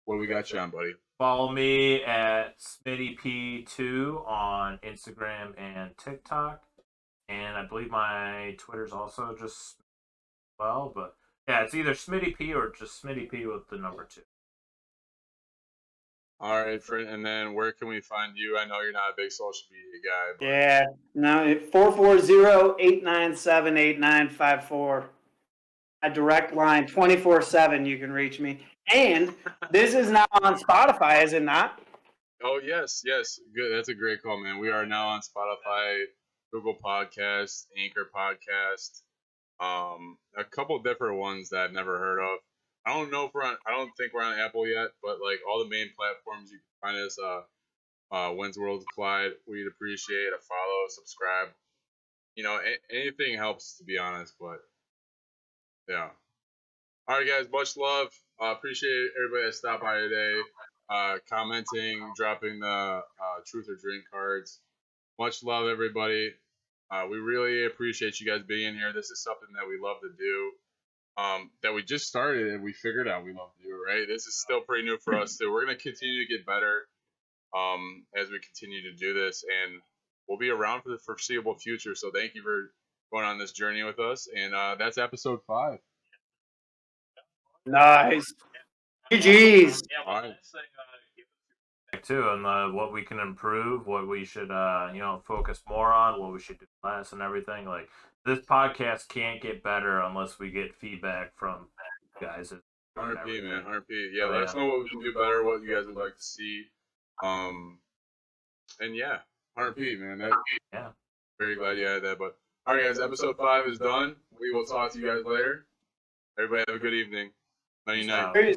Speaker 2: What do we got you on, buddy?
Speaker 1: Follow me at SmittyP2 on Instagram and TikTok. And I believe my Twitter's also just but yeah, it's either SmittyP or just SmittyP with the number 2.
Speaker 2: All right, friend. And then where can we find you? I know you're not a big social media guy. But...
Speaker 3: Yeah. No, 440-897-8954. A direct line, 24/7. You can reach me. And this is now on Spotify, is it not?
Speaker 2: Oh yes. Good. That's a great call, man. We are now on Spotify, Google Podcasts, Anchor Podcast, a couple different ones that I've never heard of. I don't think we're on Apple yet, but like all the main platforms you can find us. When's Worlds Collide. We'd appreciate a follow, subscribe. You know, anything helps, to be honest. But yeah. All right, guys. Much love. Appreciate everybody that stopped by today. Commenting, dropping the truth or drink cards. Much love, everybody. We really appreciate you guys being here. This is something that we love to do. That we just started and we figured out we love to do, right? This is still pretty new for us too. We're gonna continue to get better as we continue to do this, and we'll be around for the foreseeable future. So thank you for going on this journey with us, and that's episode 5.
Speaker 3: Nice. GG's.
Speaker 2: All right.
Speaker 1: Too, and what we can improve, what we should focus more on, what we should do less, and everything. Like this podcast can't get better unless we get feedback from guys.
Speaker 2: RP, man, RP. Yeah, let us know what we can do better, what you guys would like to see. And yeah, RP, man.
Speaker 1: Yeah.
Speaker 2: Very glad you had that. But all right, guys, episode 5 is done. We will talk to you guys later. Everybody have a good evening. Night night.